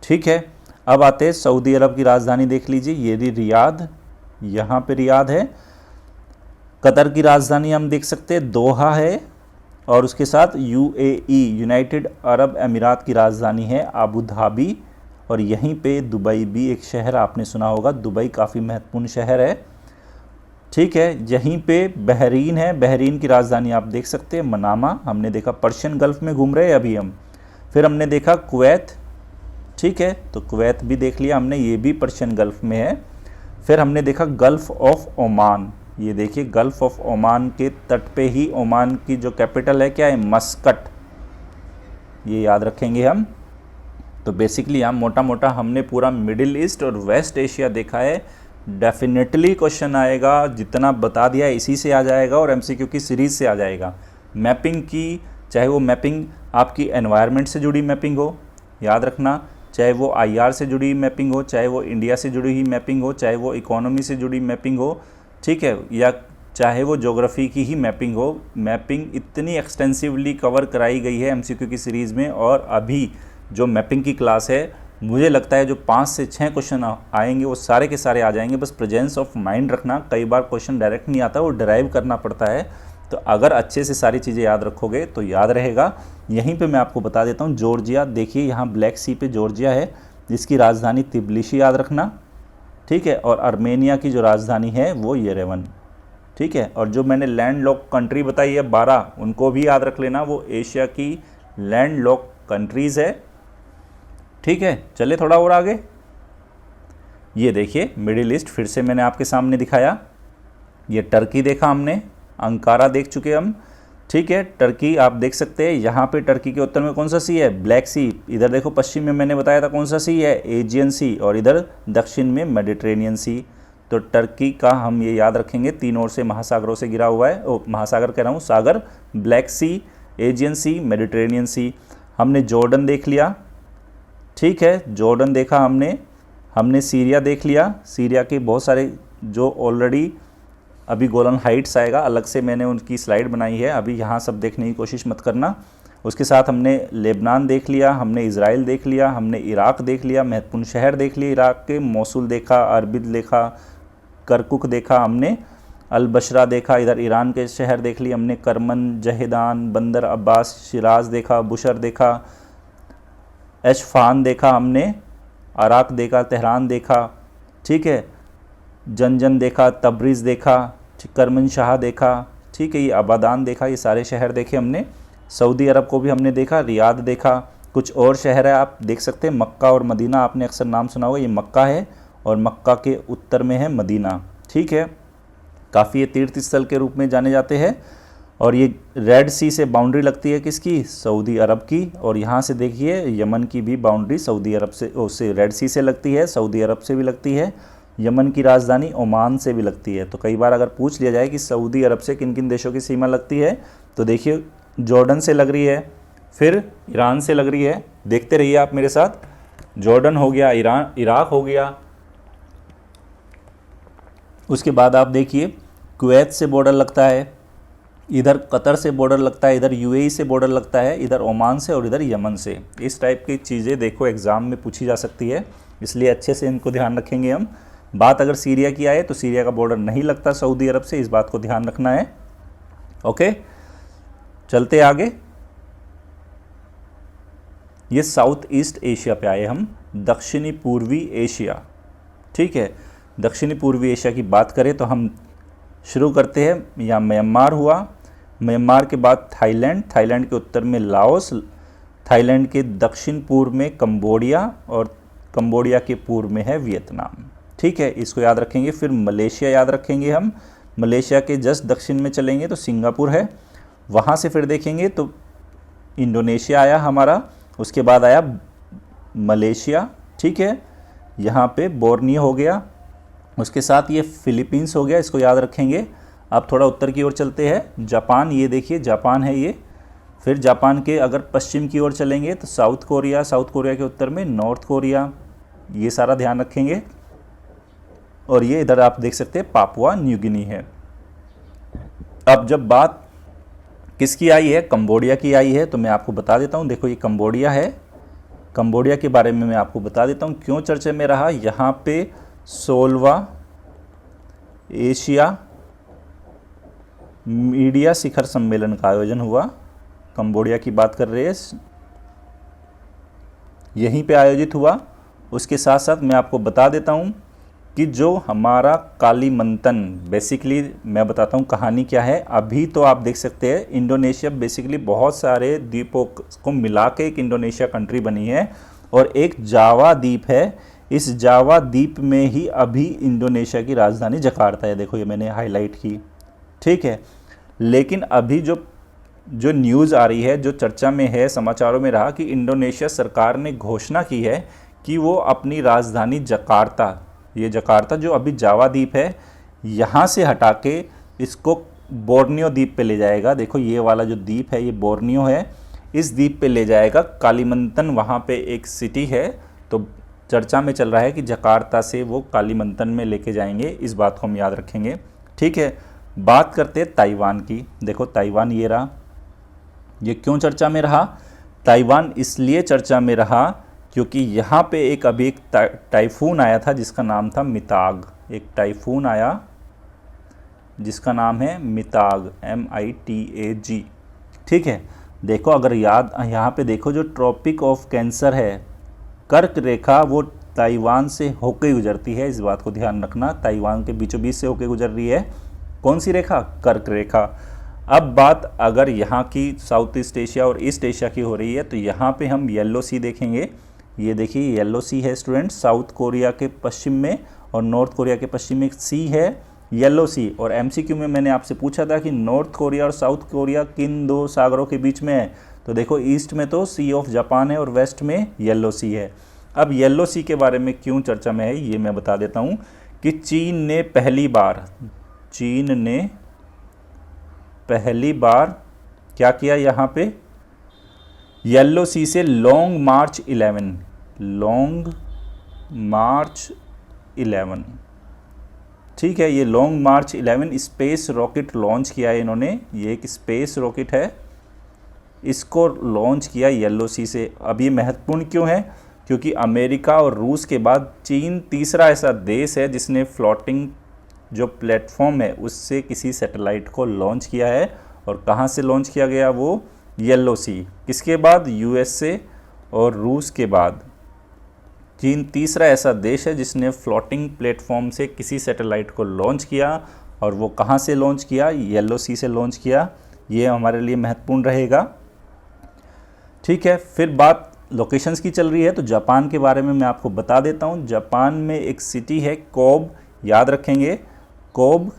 ठीक है, अब आते हैं सऊदी अरब की राजधानी देख लीजिए, ये रियाद, यहाँ पे रियाद है। कतर की राजधानी हम देख सकते हैं दोहा है। और उसके साथ यूएई, यूनाइटेड अरब अमीरात की राजधानी है अबू धाबी। और यहीं पे दुबई भी एक शहर आपने सुना होगा, दुबई काफ़ी महत्वपूर्ण शहर है। ठीक है, यहीं पे बहरीन है, बहरीन की राजधानी आप देख सकते हैं मनामा। हमने देखा पर्शियन गल्फ में घूम रहे हैं अभी हम। फिर हमने देखा कुवैत, ठीक है, तो कुवैत भी देख लिया हमने, ये भी पर्शियन गल्फ में है। फिर हमने देखा गल्फ़ ऑफ ओमान, ये देखिए गल्फ़ ऑफ ओमान के तट पे ही ओमान की जो कैपिटल है क्या है, मस्कट, ये याद रखेंगे हम। तो बेसिकली हम मोटा मोटा हमने पूरा मिडिल ईस्ट और वेस्ट एशिया देखा है। डेफिनेटली क्वेश्चन आएगा, जितना बता दिया इसी से आ जाएगा और एमसीक्यू की सीरीज़ से आ जाएगा। मैपिंग की, चाहे वो मैपिंग आपकी एनवायरनमेंट से जुड़ी मैपिंग हो, याद रखना, चाहे वो आईआर से जुड़ी मैपिंग हो, चाहे वो इंडिया से जुड़ी हुई मैपिंग हो, चाहे वो इकोनॉमी से जुड़ी मैपिंग हो, ठीक है, या चाहे वो ज्योग्राफी की ही मैपिंग हो। मैपिंग इतनी एक्सटेंसिवली कवर कराई गई है एमसीक्यू की सीरीज़ में। और अभी जो मैपिंग की क्लास है, मुझे लगता है जो 5 से 6 क्वेश्चन आएंगे वो सारे के सारे आ जाएंगे। बस प्रेजेंस ऑफ माइंड रखना, कई बार क्वेश्चन डायरेक्ट नहीं आता, वो डिराइव करना पड़ता है। तो अगर अच्छे से सारी चीज़ें याद रखोगे तो याद रहेगा। यहीं पे मैं आपको बता देता हूँ, जॉर्जिया देखिए, यहाँ ब्लैक सी पे जॉर्जिया है, जिसकी राजधानी तिब्लिसी याद रखना, ठीक है। और आर्मेनिया की जो राजधानी है वो येरेवन, ठीक है। और जो मैंने लैंड लॉक कंट्री बताई है 12, उनको भी याद रख लेना, वो एशिया की लैंड लॉक कंट्रीज़ है, ठीक है। चले थोड़ा और आगे, ये देखिए मिडिल ईस्ट फिर से मैंने आपके सामने दिखाया। ये टर्की देखा हमने, अंकारा देख चुके हम, ठीक है। टर्की आप देख सकते हैं, यहाँ पे टर्की के उत्तर में कौन सा सी है, ब्लैक सी। इधर देखो पश्चिम में मैंने बताया था कौन सा सी है, एजियन सी। और इधर दक्षिण में मेडिटेरेनियन सी। तो टर्की का हम ये याद रखेंगे, 3 ओर से महासागरों से घिरा हुआ है। महासागर कह रहा हूँ, सागर, ब्लैक सी, एजियन सी, मेडिटेरेनियन सी। हमने जॉर्डन देख लिया, ठीक है, जॉर्डन देखा हमने सीरिया देख लिया। सीरिया के बहुत सारे जो ऑलरेडी, अभी गोलन हाइट्स आएगा, अलग से मैंने उनकी स्लाइड बनाई है, अभी यहाँ सब देखने की कोशिश मत करना। उसके साथ हमने लेबनान देख लिया, हमने इज़राइल देख लिया, हमने इराक़ देख लिया, महत्वपूर्ण शहर देख लिए इराक़ के, मौसूल देखा, अरबिल देखा, करकुक देखा हमने, अल-बशरा देखा, इधर ईरान के शहर देख लिए हमने, करमन, जहेदान, बंदर अब्बास, शिराज देखा, बुशर देखा, एशफान देखा हमने, अराक देखा, तेहरान देखा, ठीक है, जंजन देखा, तब्रीज़ देखा, करमन शाह देखा, ठीक है, ये अबादान देखा, ये सारे शहर देखे हमने। सऊदी अरब को भी हमने देखा, रियाद देखा। कुछ और शहर है आप देख सकते हैं, मक्का और मदीना, आपने अक्सर नाम सुना होगा, ये मक्का है और मक्का के उत्तर में है मदीना, ठीक है। काफ़ी ये तीर्थ स्थल के रूप में जाने जाते हैं। और ये रेड सी से बाउंड्री लगती है किसकी, सऊदी अरब की। और यहाँ से देखिए यमन की भी बाउंड्री सऊदी अरब से रेड सी से लगती है, सऊदी अरब से भी लगती है। यमन की राजधानी ओमान से भी लगती है। तो कई बार अगर पूछ लिया जाए कि सऊदी अरब से किन किन देशों की सीमा लगती है, तो देखिए जॉर्डन से लग रही है, फिर ईरान से लग रही है। देखते रहिए आप मेरे साथ, जॉर्डन हो गया, ईरान, इराक़ हो गया। उसके बाद आप देखिए कुवैत से बॉर्डर लगता है, इधर कतर से बॉर्डर लगता है, इधर यूएई से बॉर्डर लगता है, इधर ओमान से और इधर यमन से। इस टाइप की चीज़ें देखो एग्ज़ाम में पूछी जा सकती है, इसलिए अच्छे से इनको ध्यान रखेंगे हम। बात अगर सीरिया की आए तो सीरिया का बॉर्डर नहीं लगता सऊदी अरब से, इस बात को ध्यान रखना है। ओके, चलते आगे। ये साउथ ईस्ट एशिया पे आए हम, दक्षिणी पूर्वी एशिया। ठीक है, दक्षिणी पूर्वी एशिया की बात करें तो हम शुरू करते हैं, यहाँ म्यांमार हुआ, म्यांमार के बाद थाईलैंड, थाईलैंड के उत्तर में लाओस, थाईलैंड के दक्षिण पूर्व में कंबोडिया और कंबोडिया के पूर्व में है वियतनाम। ठीक है, इसको याद रखेंगे। फिर मलेशिया याद रखेंगे हम, मलेशिया के जस्ट दक्षिण में चलेंगे तो सिंगापुर है, वहाँ से फिर देखेंगे तो इंडोनेशिया आया हमारा, उसके बाद आया मलेशिया। ठीक है, यहाँ पे बोर्नियो हो गया, उसके साथ ये फिलीपींस हो गया, इसको याद रखेंगे। अब थोड़ा उत्तर की ओर चलते हैं, जापान, ये देखिए जापान है ये। फिर जापान के अगर पश्चिम की ओर चलेंगे तो साउथ कोरिया, साउथ कोरिया के उत्तर में नॉर्थ कोरिया, ये सारा ध्यान रखेंगे। और ये इधर आप देख सकते हैं पापुआ न्यू गिनी है। अब जब बात किसकी आई है, कंबोडिया की आई है, तो मैं आपको बता देता हूँ। देखो ये कंबोडिया है, कंबोडिया के बारे में मैं आपको बता देता हूँ क्यों चर्चा में रहा। यहाँ पे 16वां एशिया मीडिया शिखर सम्मेलन का आयोजन हुआ। कंबोडिया की बात कर रहे हैं, यहीं पे आयोजित हुआ। उसके साथ साथ मैं आपको बता देता हूँ कि जो हमारा कालीमंतन, बेसिकली मैं बताता हूँ कहानी क्या है। अभी तो आप देख सकते हैं इंडोनेशिया बेसिकली बहुत सारे द्वीपों को मिला के एक इंडोनेशिया कंट्री बनी है, और एक जावा द्वीप है। इस जावा द्वीप में ही अभी इंडोनेशिया की राजधानी जकार्ता है, देखो ये मैंने हाईलाइट की। ठीक है, लेकिन अभी जो न्यूज़ आ रही है, जो चर्चा में है, समाचारों में रहा कि इंडोनेशिया सरकार ने घोषणा की है कि वो अपनी राजधानी जकार्ता, ये जकार्ता जो अभी जावा द्वीप है, यहाँ से हटा के इसको बोर्नियो द्वीप पे ले जाएगा। देखो ये वाला जो द्वीप है ये बोर्नियो है, इस द्वीप पे ले जाएगा। कालीमंतन वहाँ पे एक सिटी है, तो चर्चा में चल रहा है कि जकार्ता से वो कालीमंतन में लेके जाएंगे, इस बात को हम याद रखेंगे। ठीक है, बात करते हैं ताइवान की। देखो ताइवान ये रहा, ये क्यों चर्चा में रहा? ताइवान इसलिए चर्चा में रहा क्योंकि यहाँ पे अभी एक टाइफून आया था जिसका नाम था मिताग। एक टाइफून आया जिसका नाम है मिताग, MITAG। ठीक है, देखो अगर याद, यहाँ पे देखो जो ट्रॉपिक ऑफ कैंसर है, कर्क रेखा, वो ताइवान से होके गुजरती है, इस बात को ध्यान रखना। ताइवान के बीचों बीच से होके गुजर रही है कौन सी रेखा? कर्क रेखा। अब बात अगर यहाँ की साउथ ईस्ट एशिया और ईस्ट एशिया की हो रही है, तो यहाँ पे हम येलो सी देखेंगे। ये देखिए येलो सी है स्टूडेंट, साउथ कोरिया के पश्चिम में और नॉर्थ कोरिया के पश्चिम में एक सी है, येलो सी। और MCQ में मैंने आपसे पूछा था कि नॉर्थ कोरिया और साउथ कोरिया किन दो सागरों के बीच में है, तो देखो ईस्ट में तो सी ऑफ जापान है और वेस्ट में येलो सी है। अब येलो सी के बारे में क्यों चर्चा में है ये मैं बता देता हूँ कि चीन ने पहली बार क्या किया, यहाँ पे येलो सी से लॉन्ग मार्च 11, ठीक है, ये लॉन्ग मार्च 11 स्पेस रॉकेट लॉन्च किया है इन्होंने। ये एक स्पेस रॉकेट है, इसको लॉन्च किया येलो सी से। अब ये महत्वपूर्ण क्यों है? क्योंकि अमेरिका और रूस के बाद चीन तीसरा ऐसा देश है जिसने फ्लोटिंग जो प्लेटफॉर्म है उससे किसी सैटेलाइट को लॉन्च किया है। और कहाँ से लॉन्च किया गया? वो येलो सी। किसके बाद? USA और रूस के बाद चीन तीसरा ऐसा देश है जिसने फ्लोटिंग प्लेटफॉर्म से किसी सैटेलाइट को लॉन्च किया। और वो कहाँ से लॉन्च किया? येलो सी से लॉन्च किया। ये हमारे लिए महत्वपूर्ण रहेगा। ठीक है, फिर बात लोकेशंस की चल रही है तो जापान के बारे में मैं आपको बता देता हूँ। जापान में एक सिटी है कोब, याद रखेंगे कोब।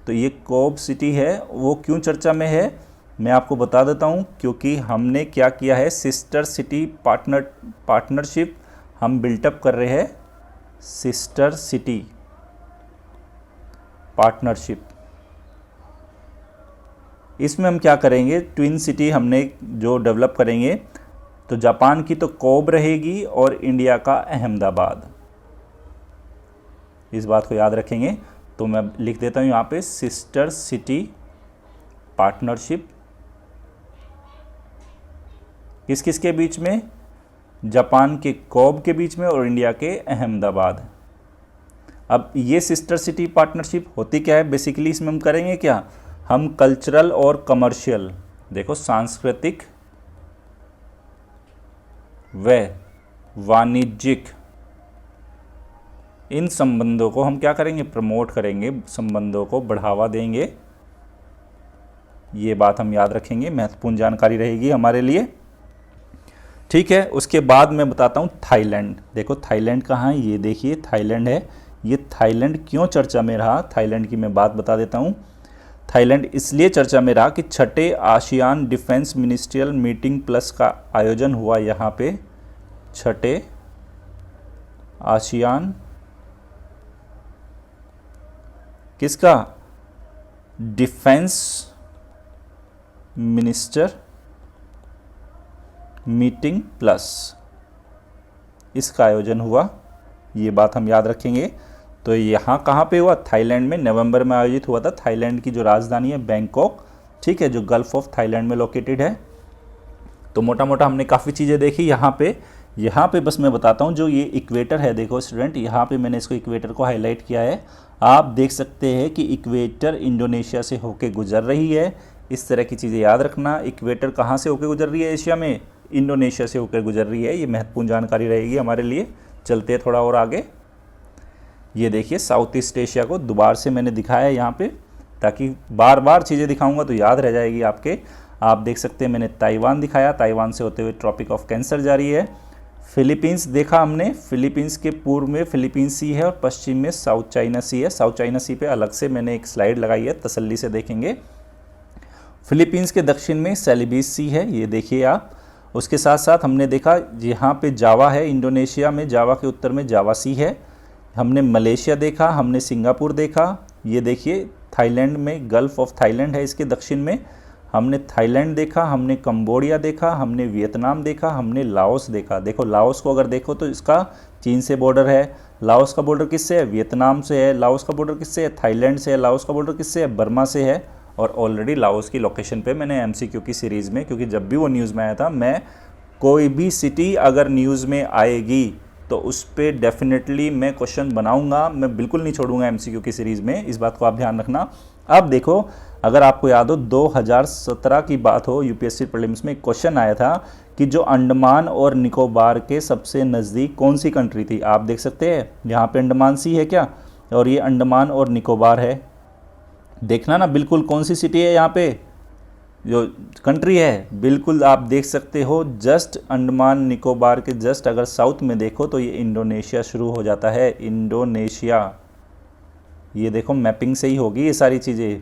तो ये कोब सिटी है, वो क्यों चर्चा में है मैं आपको बता देता हूँ। क्योंकि हमने क्या किया है, सिस्टर सिटी पार्टनरशिप हम बिल्टअप कर रहे हैं। सिस्टर सिटी पार्टनरशिप, इसमें हम क्या करेंगे, ट्विन सिटी हमने जो डेवलप करेंगे। तो जापान की तो कोब रहेगी और इंडिया का अहमदाबाद, इस बात को याद रखेंगे। तो मैं लिख देता हूँ यहाँ पे सिस्टर सिटी पार्टनरशिप किस किस के बीच में? जापान के कोब के बीच में और इंडिया के अहमदाबाद। अब ये सिस्टर सिटी पार्टनरशिप होती क्या है बेसिकली, इसमें हम करेंगे क्या, हम कल्चरल और कमर्शियल, देखो सांस्कृतिक व वाणिज्यिक इन संबंधों को हम क्या करेंगे, प्रमोट करेंगे, संबंधों को बढ़ावा देंगे। ये बात हम याद रखेंगे, महत्वपूर्ण जानकारी रहेगी हमारे लिए। ठीक है, उसके बाद मैं बताता हूँ थाईलैंड। देखो थाईलैंड कहाँ है, ये देखिए थाईलैंड है। ये थाईलैंड क्यों चर्चा में रहा, थाईलैंड की मैं बात बता देता हूँ। थाईलैंड इसलिए चर्चा में रहा कि 6ठे ASEAN defence ministerial meeting plus का आयोजन हुआ यहाँ पे। 6ठे आसियान किसका, डिफेंस मिनिस्टर मीटिंग प्लस, इसका आयोजन हुआ। ये बात हम याद रखेंगे। तो यहाँ कहाँ पे हुआ, थाईलैंड में, नवंबर में आयोजित हुआ था। थाईलैंड की जो राजधानी है बैंकॉक, ठीक है, जो गल्फ ऑफ थाईलैंड में लोकेटेड है। तो मोटा मोटा हमने काफ़ी चीज़ें देखी। यहाँ पे बस मैं बताता हूँ, जो ये इक्वेटर है, देखो स्टूडेंट, यहाँ पे मैंने इसको इक्वेटर को हाईलाइट किया है। आप देख सकते हैं कि इक्वेटर इंडोनेशिया से होके गुजर रही है। इस तरह की चीज़ें याद रखना। इक्वेटर कहाँ से होकर गुजर रही है, एशिया में, इंडोनेशिया से होकर गुजर रही है। ये महत्वपूर्ण जानकारी रहेगी हमारे लिए। चलते हैं थोड़ा और आगे। ये देखिए साउथ ईस्ट एशिया को दोबारा से मैंने दिखाया है यहाँ पे, ताकि बार बार चीज़ें दिखाऊंगा तो याद रह जाएगी आपके। आप देख सकते हैं मैंने ताइवान दिखाया, ताइवान से होते हुए ट्रॉपिक ऑफ कैंसर जा रही है। फिलीपींस देखा हमने, फिलीपींस के पूर्व में फिलीपींस सी है और पश्चिम में साउथ चाइना सी है। साउथ चाइना सी पे अलग से मैंने एक स्लाइड लगाई है, तसल्ली से देखेंगे। फिलीपींस के दक्षिण में सेलिबीस सी है, ये देखिए आप। उसके साथ साथ हमने देखा यहाँ पे जावा है, इंडोनेशिया में जावा के उत्तर में जावा सी है। हमने मलेशिया देखा, हमने सिंगापुर देखा। ये देखिए थाईलैंड में गल्फ ऑफ थाईलैंड है, इसके दक्षिण में हमने थाईलैंड देखा, हमने कंबोडिया देखा, हमने वियतनाम देखा, हमने लाओस देखा। देखो लाओस को अगर देखो तो इसका चीन से बॉर्डर है। लाओस का बॉर्डर किससे है, वियतनाम से है। लाओस का बॉर्डर किससे है, थाईलैंड से है। लाओस का बॉर्डर किससे है, बर्मा से है। और ऑलरेडी लाओस की लोकेशन पे मैंने एमसीक्यू की सीरीज़ में, क्योंकि जब भी वो न्यूज़ में आया था, मैं कोई भी सिटी अगर न्यूज़ में आएगी तो उस पर डेफिनेटली मैं क्वेश्चन बनाऊंगा, मैं बिल्कुल नहीं छोड़ूंगा एमसीक्यू की सीरीज़ में। इस बात को आप ध्यान रखना। अब देखो, अगर आपको याद हो 2017 की बात हो, यूपीएससी प्रीलिम्स में क्वेश्चन आया था कि जो अंडमान और निकोबार के सबसे नज़दीक कौन सी कंट्री थी। आप देख सकते हैं यहाँ पे अंडमान सी है क्या, और ये अंडमान और निकोबार है। देखना ना बिल्कुल कौन सी सिटी है यहाँ पे, जो कंट्री है, बिल्कुल आप देख सकते हो। जस्ट अंडमान निकोबार के जस्ट अगर साउथ में देखो तो ये इंडोनेशिया शुरू हो जाता है, इंडोनेशिया। ये देखो मैपिंग से ही होगी ये सारी चीज़ें,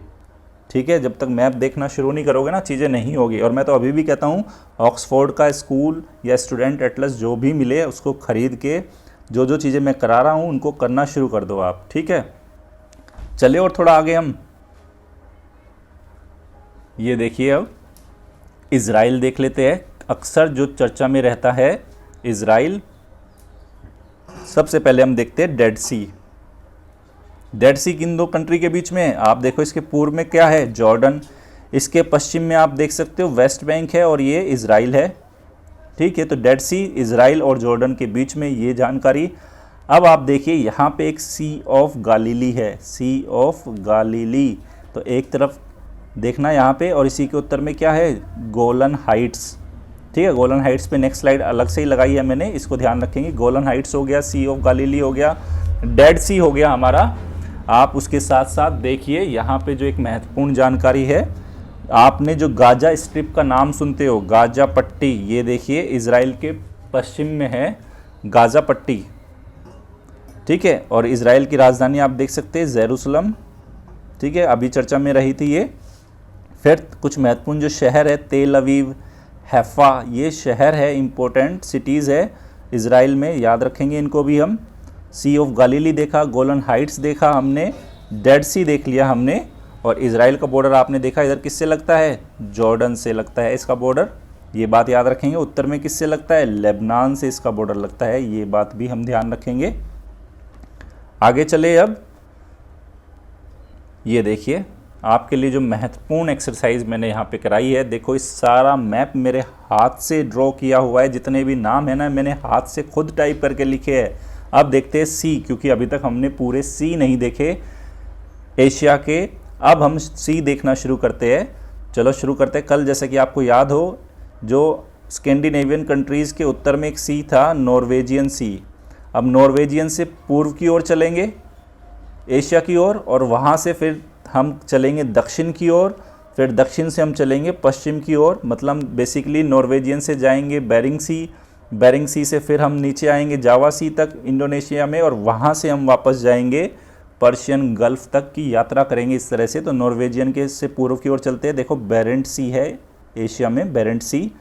ठीक है। जब तक मैप देखना शुरू नहीं करोगे ना, चीज़ें नहीं होगी। और मैं तो अभी भी कहता हूँ, ऑक्सफोर्ड का स्कूल या स्टूडेंट एटलस जो भी मिले उसको ख़रीद के जो जो चीज़ें मैं करा रहा हूँ उनको करना शुरू कर दो आप, ठीक है। चलिए और थोड़ा आगे हम ये देखिए, अब इज़राइल देख लेते हैं। अक्सर जो चर्चा में रहता है इज़राइल। सबसे पहले हम देखते हैं डेड सी। डेड सी किन दो कंट्री के बीच में है, आप देखो इसके पूर्व में क्या है, जॉर्डन। इसके पश्चिम में आप देख सकते हो वेस्ट बैंक है और ये इज़राइल है, ठीक है। तो डेड सी इज़राइल और जॉर्डन के बीच में, ये जानकारी। अब आप देखिए यहाँ पे एक सी ऑफ गालीली है, सी ऑफ गालीली। तो एक तरफ देखना यहाँ पे, और इसी के उत्तर में क्या है, गोलन हाइट्स, ठीक है। गोलन हाइट्स पे नेक्स्ट स्लाइड अलग से ही लगाई है मैंने, इसको ध्यान रखेंगे। गोलन हाइट्स हो गया, सी ऑफ गालीली हो गया, डेड सी हो गया हमारा। आप उसके साथ साथ देखिए यहाँ पे जो एक महत्वपूर्ण जानकारी है, आपने जो गाजा स्ट्रिप का नाम सुनते हो, गाजा पट्टी, ये देखिए इज़राइल के पश्चिम में है गाजा पट्टी, ठीक है। और इज़राइल की राजधानी आप देख सकते हैं जेरूसलम, ठीक है, अभी चर्चा में रही थी ये। फिर कुछ महत्वपूर्ण जो शहर है, तेल अवीव, हैफा, ये शहर है, इम्पोर्टेंट सिटीज़ है इज़राइल में, याद रखेंगे इनको भी हम। सी ऑफ गालीली देखा, गोलन हाइट्स देखा हमने, डेड सी देख लिया हमने। और इज़राइल का बॉर्डर आपने देखा इधर किससे लगता है, जॉर्डन से लगता है इसका बॉर्डर, ये बात याद रखेंगे। उत्तर में किससे लगता है, लेबनान से इसका बॉर्डर लगता है, ये बात भी हम ध्यान रखेंगे। आगे चले, अब ये देखिए आपके लिए जो महत्वपूर्ण एक्सरसाइज मैंने यहाँ पे कराई है। देखो इस सारा मैप मेरे हाथ से ड्रॉ किया हुआ है, जितने भी नाम है ना मैंने हाथ से खुद टाइप करके लिखे हैं। अब देखते हैं सी, क्योंकि अभी तक हमने पूरे सी नहीं देखे एशिया के, अब हम सी देखना शुरू करते हैं। चलो शुरू करते हैं। कल जैसे कि आपको याद हो, जो स्कैंडिनेवियन कंट्रीज़ के उत्तर में एक सी था, नॉर्वेजियन सी। अब नॉर्वेजियन से पूर्व की ओर चलेंगे एशिया की ओर, और वहाँ से फिर हम चलेंगे दक्षिण की ओर, फिर दक्षिण से हम चलेंगे पश्चिम की ओर। मतलब बेसिकली नॉर्वेजियन से जाएंगे बेरिंग सी से फिर हम नीचे आएंगे जावा सी तक इंडोनेशिया में, और वहाँ से हम वापस जाएंगे पर्शियन गल्फ तक की यात्रा करेंगे इस तरह से। तो नॉर्वेजियन के से पूर्व की ओर चलते हैं, देखो बेरेंट सी है एशिया में, बेरेंट सी।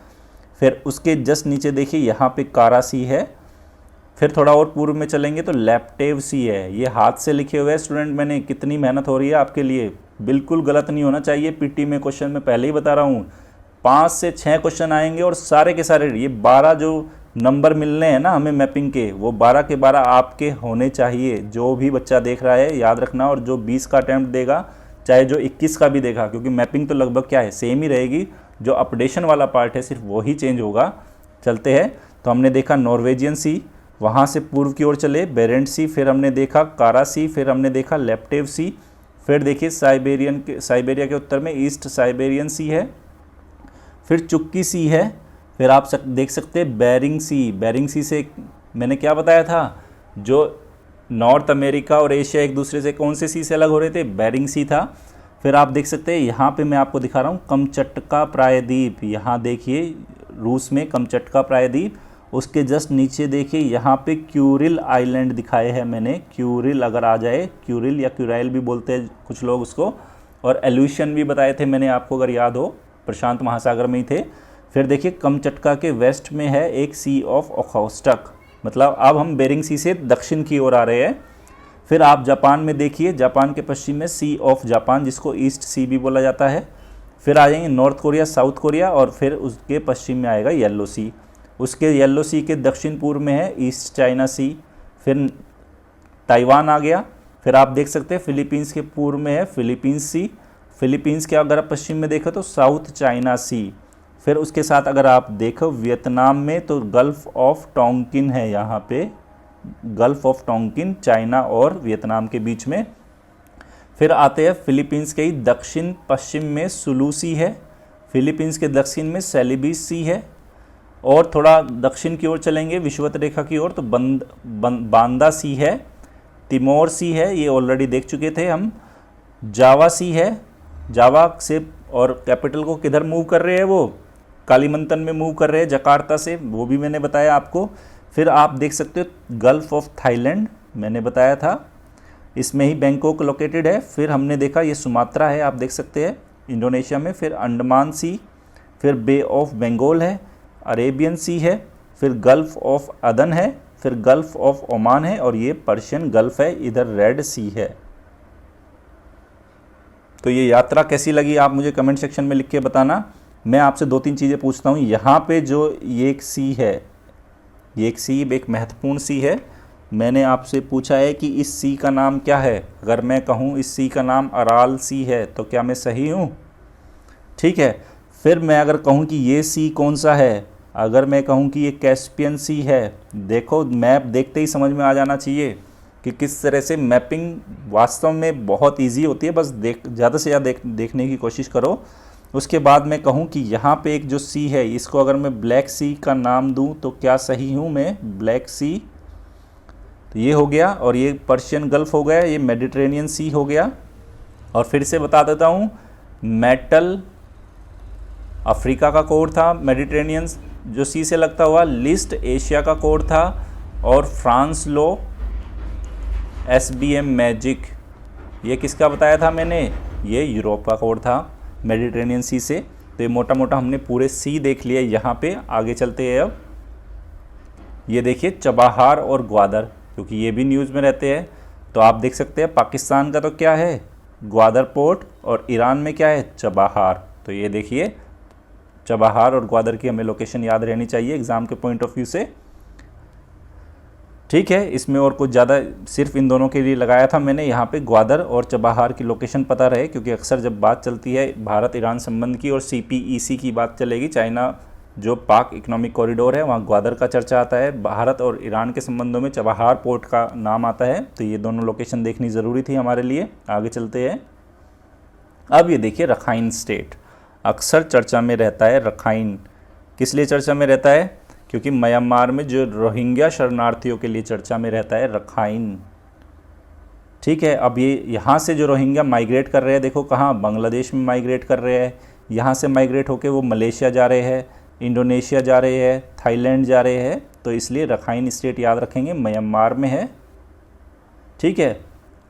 फिर उसके जस्ट नीचे देखिए यहाँ पे कारा सी है। फिर थोड़ा और पूर्व में चलेंगे तो लैप्टेव सी है। ये हाथ से लिखे हुए स्टूडेंट, मैंने कितनी मेहनत हो रही है आपके लिए, बिल्कुल गलत नहीं होना चाहिए। पीटी में क्वेश्चन में पहले ही बता रहा हूँ 5 से 6 क्वेश्चन आएंगे, और सारे के सारे ये 12 जो नंबर मिलने हैं ना हमें मैपिंग के, वो 12 के 12 आपके होने चाहिए। जो भी बच्चा देख रहा है याद रखना, और जो 20 का अटैम्प्ट देगा, चाहे जो 21 का भी देगा, क्योंकि मैपिंग तो लगभग क्या है सेम ही रहेगी, जो अपडेशन वाला पार्ट है सिर्फ वो ही चेंज होगा। चलते हैं। तो हमने देखा नॉर्वेजियन सी, वहाँ से पूर्व की ओर चले बेरेंट सी, फिर हमने देखा कारा सी, फिर हमने देखा लैप्टेव सी, फिर देखिए साइबेरिया के उत्तर में ईस्ट साइबेरियन सी है, फिर चुक्की सी है, फिर आप देख सकते हैं बेरिंग सी से मैंने क्या बताया था, जो नॉर्थ अमेरिका और एशिया एक दूसरे से कौन से सी से अलग हो रहे थे, बेरिंग सी था। फिर आप देख सकते हैं यहाँ पे मैं आपको दिखा रहा हूँ कमचटका प्रायद्वीप, यहाँ देखिए रूस में कमचटका प्रायद्वीप। उसके जस्ट नीचे देखिए यहाँ पे क्यूरिल आइलैंड दिखाए हैं मैंने, क्यूरिल अगर आ जाए, क्यूरिल या क्यूराइल भी बोलते हैं कुछ लोग उसको, और एल्यूशन भी बताए थे मैंने आपको अगर याद हो, प्रशांत महासागर में ही थे। फिर देखिए कमचटका के वेस्ट में है एक सी ऑफ ओखोस्टक, मतलब अब हम बेरिंग सी से दक्षिण की ओर आ रहे हैं। फिर आप जापान में देखिए, जापान के पश्चिम में सी ऑफ जापान, जिसको ईस्ट सी भी बोला जाता है। फिर आ जाएंगे नॉर्थ कोरिया, साउथ कोरिया, और फिर उसके पश्चिम में आएगा येलो सी। उसके येलो सी के दक्षिण पूर्व में है ईस्ट चाइना सी। फिर ताइवान आ गया। फिर आप देख सकते हैं फिलीपींस के पूर्व में है फिलीपींस सी। फिलीपींस के अगर आप पश्चिम में देखो तो साउथ चाइना सी। फिर उसके साथ अगर आप देखो वियतनाम में तो गल्फ ऑफ टोंकिन है, यहाँ पे गल्फ ऑफ टोंकिन चाइना और वियतनाम के बीच में। फिर आते हैं फिलीपींस के ही दक्षिण पश्चिम में सुलू सी है, फिलीपींस के दक्षिण में सेलिबीस सी है, और थोड़ा दक्षिण की ओर चलेंगे विषुवत रेखा की ओर तो बांदा सी है, तिमोर सी है, ये ऑलरेडी देख चुके थे हम, जावा सी है, जावा से, और कैपिटल को किधर मूव कर रहे हैं वो कालीमंतन में मूव कर रहे हैं जकार्ता से, वो भी मैंने बताया आपको। फिर आप देख सकते हो गल्फ ऑफ थाईलैंड मैंने बताया था, इसमें ही बैंकॉक लोकेटेड है। फिर हमने देखा ये सुमात्रा है, आप देख सकते हैं इंडोनेशिया में। फिर अंडमान सी, फिर बे ऑफ बंगाल है, अरेबियन सी है, फिर गल्फ ऑफ अदन है, फिर गल्फ ऑफ ओमान है, और ये पर्शियन गल्फ है, इधर रेड सी है। तो ये यात्रा कैसी लगी आप मुझे कमेंट सेक्शन में लिख के बताना। मैं आपसे 2-3 चीज़ें पूछता हूँ। यहाँ पे जो ये एक सी है, ये एक सी एक महत्वपूर्ण सी है, मैंने आपसे पूछा है कि इस सी का नाम क्या है। अगर मैं कहूँ इस सी का नाम अराल सी है तो क्या मैं सही हूँ? ठीक है। फिर मैं अगर कहूँ कि ये सी कौन सा है, अगर मैं कहूँ कि ये कैस्पियन सी है, देखो मैप देखते ही समझ में आ जाना चाहिए कि किस तरह से मैपिंग वास्तव में बहुत इजी होती है। बस ज़्यादा से ज़्यादा देखने की कोशिश करो। उसके बाद मैं कहूँ कि यहाँ पे एक जो सी है, इसको अगर मैं ब्लैक सी का नाम दूँ तो क्या सही हूँ मैं? ब्लैक सी, तो ये हो गया, और ये पर्शियन गल्फ हो गया, ये मेडिटेरेनियन सी हो गया। और फिर से बता देता हूँ, मेटल अफ्रीका का कोड था, मेडिटेरेनियन जो सी से लगता हुआ, लिस्ट एशिया का कोड था, और फ्रांस लो SBM मैजिक ये किसका बताया था मैंने? ये यूरोप का कोड था मेडिटेरेनियन सी से। तो ये मोटा मोटा हमने पूरे सी देख लिए। यहाँ पे आगे चलते हैं। अब ये देखिए चबाहार और ग्वादर, क्योंकि ये भी न्यूज़ में रहते हैं, तो आप देख सकते हैं पाकिस्तान का तो क्या है ग्वादर पोर्ट, और ईरान में क्या है चबाहार। तो ये देखिए चबाहार और ग्वादर की हमें लोकेशन याद रहनी चाहिए एग्ज़ाम के पॉइंट ऑफ व्यू से। ठीक है, इसमें और कुछ ज़्यादा सिर्फ इन दोनों के लिए लगाया था मैंने, यहाँ पे ग्वादर और चबाहार की लोकेशन पता रहे, क्योंकि अक्सर जब बात चलती है भारत ईरान संबंध की और CPEC की बात चलेगी, चाइना जो पाक इकोनॉमिक कॉरिडोर है वहाँ ग्वादर का चर्चा आता है, भारत और ईरान के संबंधों में चबाहार पोर्ट का नाम आता है। तो ये दोनों लोकेशन देखनी ज़रूरी थी हमारे लिए। आगे चलते हैं। अब ये देखिए रखाइन स्टेट अक्सर चर्चा में रहता है। रखाइन किस लिए चर्चा में रहता है? क्योंकि म्यांमार में जो रोहिंग्या शरणार्थियों के लिए चर्चा में रहता है रखाइन। ठीक है, अब ये यहाँ से जो रोहिंग्या माइग्रेट कर रहे हैं, देखो कहाँ, बांग्लादेश में माइग्रेट कर रहे हैं, यहाँ से माइग्रेट होके वो मलेशिया जा रहे हैं, इंडोनेशिया जा रहे हैं, थाईलैंड जा रहे हैं, तो इसलिए रखाइन स्टेट याद रखेंगे म्यांमार में है। ठीक है,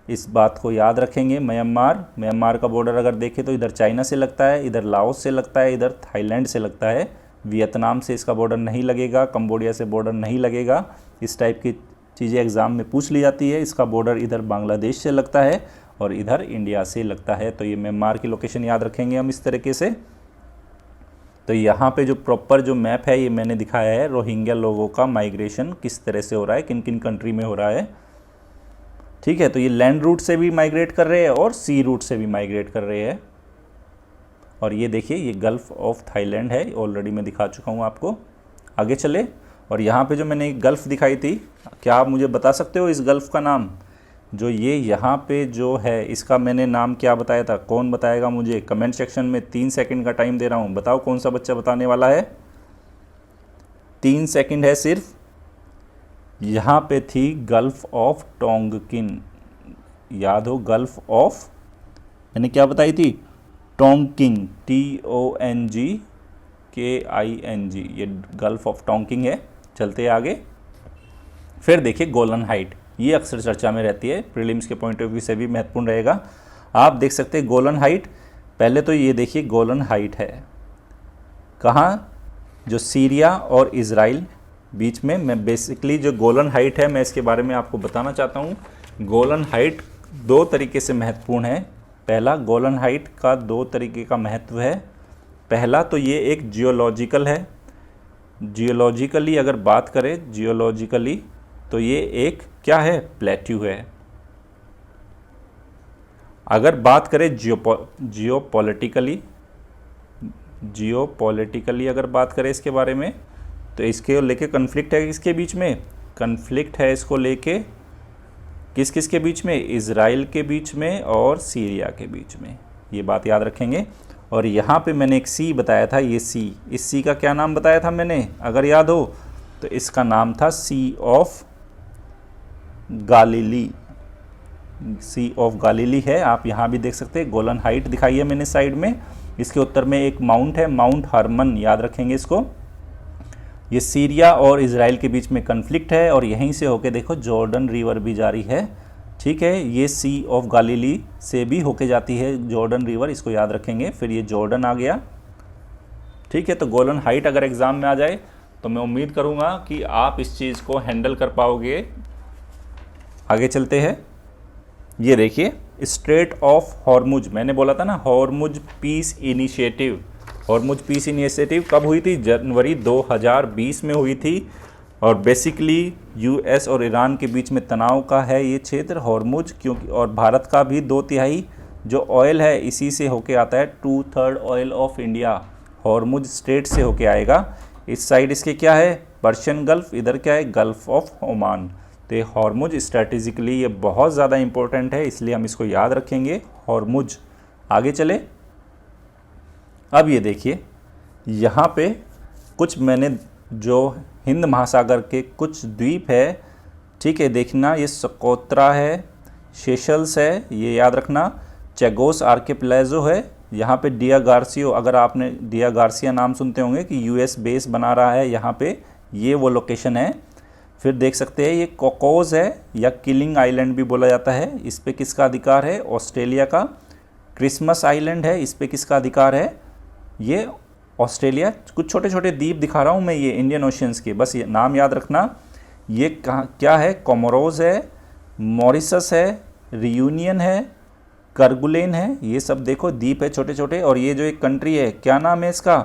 इस बात को याद रखेंगे। म्यांमार का बॉर्डर अगर देखें तो इधर चाइना से लगता है, इधर लाओस से लगता है, इधर थाईलैंड से लगता है, वियतनाम से इसका बॉर्डर नहीं लगेगा, कंबोडिया से बॉर्डर नहीं लगेगा। इस टाइप की चीज़ें एग्ज़ाम में पूछ ली जाती है। इसका बॉर्डर इधर बांग्लादेश से लगता है और इधर इंडिया से लगता है। तो ये म्यांमार की लोकेशन याद रखेंगे हम इस तरीके से। तो यहाँ पे जो प्रॉपर जो मैप है ये मैंने दिखाया है, रोहिंग्या लोगों का माइग्रेशन किस तरह से हो रहा है, किन किन कंट्री में हो रहा है। ठीक है, तो ये लैंड रूट से भी माइग्रेट कर रहे हैं और सी रूट से भी माइग्रेट कर रहे हैं। और ये देखिए, ये गल्फ़ ऑफ थाईलैंड है, ऑलरेडी मैं दिखा चुका हूँ आपको। आगे चले, और यहाँ पे जो मैंने एक गल्फ़ दिखाई थी, क्या आप मुझे बता सकते हो इस गल्फ़ का नाम? जो ये यहाँ पे जो है, इसका मैंने नाम क्या बताया था? कौन बताएगा मुझे? कमेंट सेक्शन में 3 सेकंड का टाइम दे रहा हूँ, बताओ कौन सा बच्चा बताने वाला है। 3 सेकंड है सिर्फ। यहाँ पे थी गल्फ़ ऑफ टोंगकिन, याद हो, गल्फ़ ऑफ, मैंने क्या बताई थी? टोंगकिंग, TONGKING, ये गल्फ़ ऑफ टोंगकिंग है। चलते हैं आगे। फिर देखिए गोलन हाइट, ये अक्सर चर्चा में रहती है, प्रीलिम्स के पॉइंट ऑफ व्यू से भी महत्वपूर्ण रहेगा। आप देख सकते हैं गोलन हाइट। पहले तो ये देखिए गोलन हाइट है कहाँ? जो सीरिया और इज़राइल बीच में। मैं बेसिकली जो गोलन हाइट है, मैं इसके बारे में आपको बताना चाहता हूँ। गोलन हाइट 2 तरीके से महत्वपूर्ण है। पहला, गोलन हाइट का 2 तरीके का महत्व है। पहला तो ये एक जियोलॉजिकल है। जियोलॉजिकली अगर बात करें, जियोलॉजिकली तो ये एक क्या है? प्लेट्यू है। अगर बात करें जियोपॉलिटिकली अगर बात करें इसके बारे में, तो इसके लेके कन्फ्लिक्ट है, इसके बीच में कन्फ्लिक्ट है, इसको लेके किस किस के बीच में? इज़राइल के बीच में और सीरिया के बीच में। ये बात याद रखेंगे। और यहाँ पे मैंने एक सी बताया था, ये सी, इस सी का क्या नाम बताया था मैंने, अगर याद हो तो? इसका नाम था सी ऑफ गालिली। सी ऑफ गालिली है। आप यहाँ भी देख सकते हैं, गोलन हाइट दिखाई है मैंने साइड में। इसके उत्तर में एक माउंट है, माउंट हरमन, याद रखेंगे इसको। ये सीरिया और इज़राइल के बीच में कन्फ्लिक्ट है और यहीं से होके देखो जॉर्डन रिवर भी जारी है। ठीक है, ये सी ऑफ गालिली से भी होके जाती है जॉर्डन रिवर, इसको याद रखेंगे। फिर ये जॉर्डन आ गया। ठीक है, तो गोलन हाइट अगर एग्ज़ाम में आ जाए तो मैं उम्मीद करूँगा कि आप इस चीज़ को हैंडल कर पाओगे। आगे चलते हैं। ये देखिए स्ट्रेट ऑफ हॉर्मुज, मैंने बोला था ना Hormuz piece initiative. Hormuz piece initiative कब हुई थी? जनवरी 2020 में हुई थी। और बेसिकली US और ईरान के बीच में तनाव का है ये क्षेत्र हॉर्मुज, क्योंकि और भारत का भी 2/3 जो ऑयल है इसी से होके आता है। 2/3 oil of India Hormuz strait से होके आएगा। इस साइड इसके क्या है? पर्शियन गल्फ, इधर क्या है? Gulf of Oman. तो ये हॉर्मुज स्ट्रेटेजिकली ये बहुत ज़्यादा इंपॉर्टेंट है, इसलिए हम इसको याद रखेंगे, हॉर्मुज। आगे चले। अब ये देखिए, यहाँ पे कुछ मैंने जो हिंद महासागर के कुछ द्वीप है, ठीक है, देखना, ये सकोत्रा है, सेशल्स है, ये याद रखना, चैगोस आर्किपेलागो है, यहाँ पे डिया गार्सियो, अगर आपने डिया गार्सिया नाम सुनते होंगे कि US बेस बना रहा है यहाँ पे, ये वो लोकेशन है। फिर देख सकते हैं ये कोकोस है या किलिंग आइलैंड भी बोला जाता है, इस पे किसका अधिकार है? ऑस्ट्रेलिया का। क्रिसमस आइलैंड है, इस पे किसका अधिकार है? ये ऑस्ट्रेलिया। कुछ छोटे छोटे द्वीप दिखा रहा हूँ मैं, ये इंडियन ओशियंस के, बस ये नाम याद रखना। ये कहाँ क्या है? कोमोरोस है, मॉरिशस है, रियूनियन है, करगुलेन है, ये सब देखो द्वीप है छोटे छोटे। और ये जो एक कंट्री है, क्या नाम है इसका?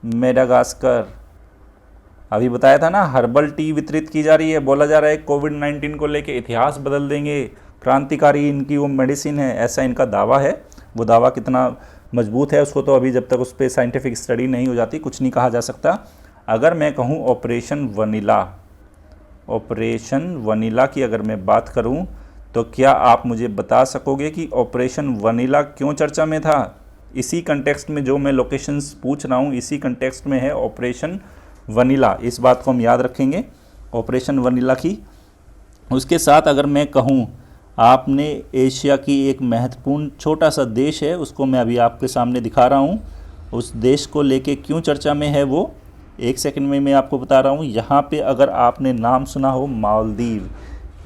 मेडागास्कर। अभी बताया था ना, हर्बल टी वितरित की जा रही है, बोला जा रहा है कोविड-19 को लेके इतिहास बदल देंगे, क्रांतिकारी इनकी वो मेडिसिन है, ऐसा इनका दावा है। वो दावा कितना मजबूत है उसको तो अभी जब तक उस पर साइंटिफिक स्टडी नहीं हो जाती कुछ नहीं कहा जा सकता। अगर मैं कहूँ ऑपरेशन वनीला की अगर मैं बात करूँ, तो क्या आप मुझे बता सकोगे कि ऑपरेशन वनीला क्यों चर्चा में था? इसी कंटेक्स्ट में जो मैं लोकेशंस पूछ रहा हूँ, इसी कंटेक्स्ट में है ऑपरेशन वनीला, इस बात को हम याद रखेंगे, ऑपरेशन वनीला की। उसके साथ अगर मैं कहूँ आपने एशिया की एक महत्वपूर्ण छोटा सा देश है, उसको मैं अभी आपके सामने दिखा रहा हूँ, उस देश को लेके क्यों चर्चा में है वो एक सेकंड में मैं आपको बता रहा हूँ। यहाँ पे अगर आपने नाम सुना हो मालदीव,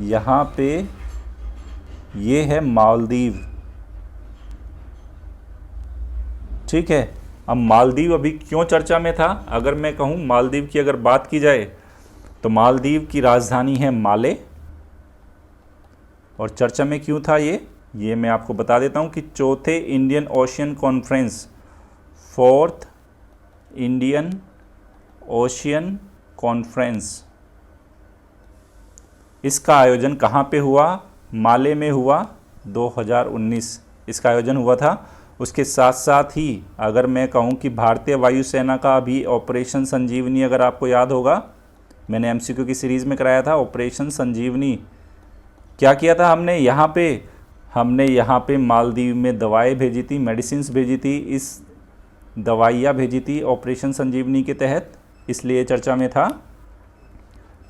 यहाँ पे ये है मालदीव, ठीक है। अब मालदीव अभी क्यों चर्चा में था, अगर मैं कहूँ मालदीव की अगर बात की जाए तो मालदीव की राजधानी है माले, और चर्चा में क्यों था ये मैं आपको बता देता हूँ कि चौथे Indian ocean conference, fourth Indian ocean conference, इसका आयोजन कहाँ पे हुआ, माले में हुआ, 2019 इसका आयोजन हुआ था। उसके साथ साथ ही अगर मैं कहूँ कि भारतीय वायुसेना का भी ऑपरेशन संजीवनी, अगर आपको याद होगा मैंने एमसीक्यू की सीरीज़ में कराया था ऑपरेशन संजीवनी, क्या किया था हमने यहाँ पे मालदीव में दवाएं भेजी थी, मेडिसिन्स भेजी थी, इस दवाइयाँ भेजी थी ऑपरेशन संजीवनी के तहत, इसलिए चर्चा में था,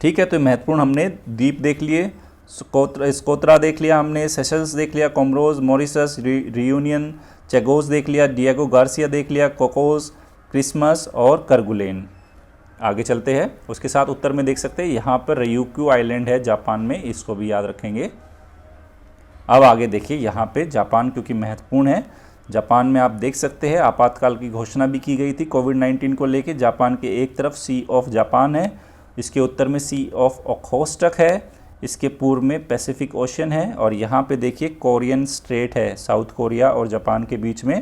ठीक है। तो महत्वपूर्ण हमने द्वीप देख लिए, स्कोत्रा देख लिया हमने, सेशल्स देख लिया, कोमोरोस, मॉरिशस, रियूनियन, चेगोस देख लिया, डिएगो गार्सिया देख लिया, कोकोस, क्रिसमस और करगुलेन। आगे चलते हैं, उसके साथ उत्तर में देख सकते हैं यहाँ पर रयूक्यू आइलैंड है जापान में, इसको भी याद रखेंगे। अब आगे देखिए यहाँ पे जापान क्योंकि महत्वपूर्ण है, जापान में आप देख सकते हैं आपातकाल की घोषणा भी की गई थी कोविड-19 को लेके। जापान के एक तरफ सी ऑफ जापान है, इसके उत्तर में सी ऑफ ओखोस्टक है, इसके पूर्व में पैसिफिक ओशन है, और यहाँ पे देखिए कोरियन स्ट्रेट है साउथ कोरिया और जापान के बीच में।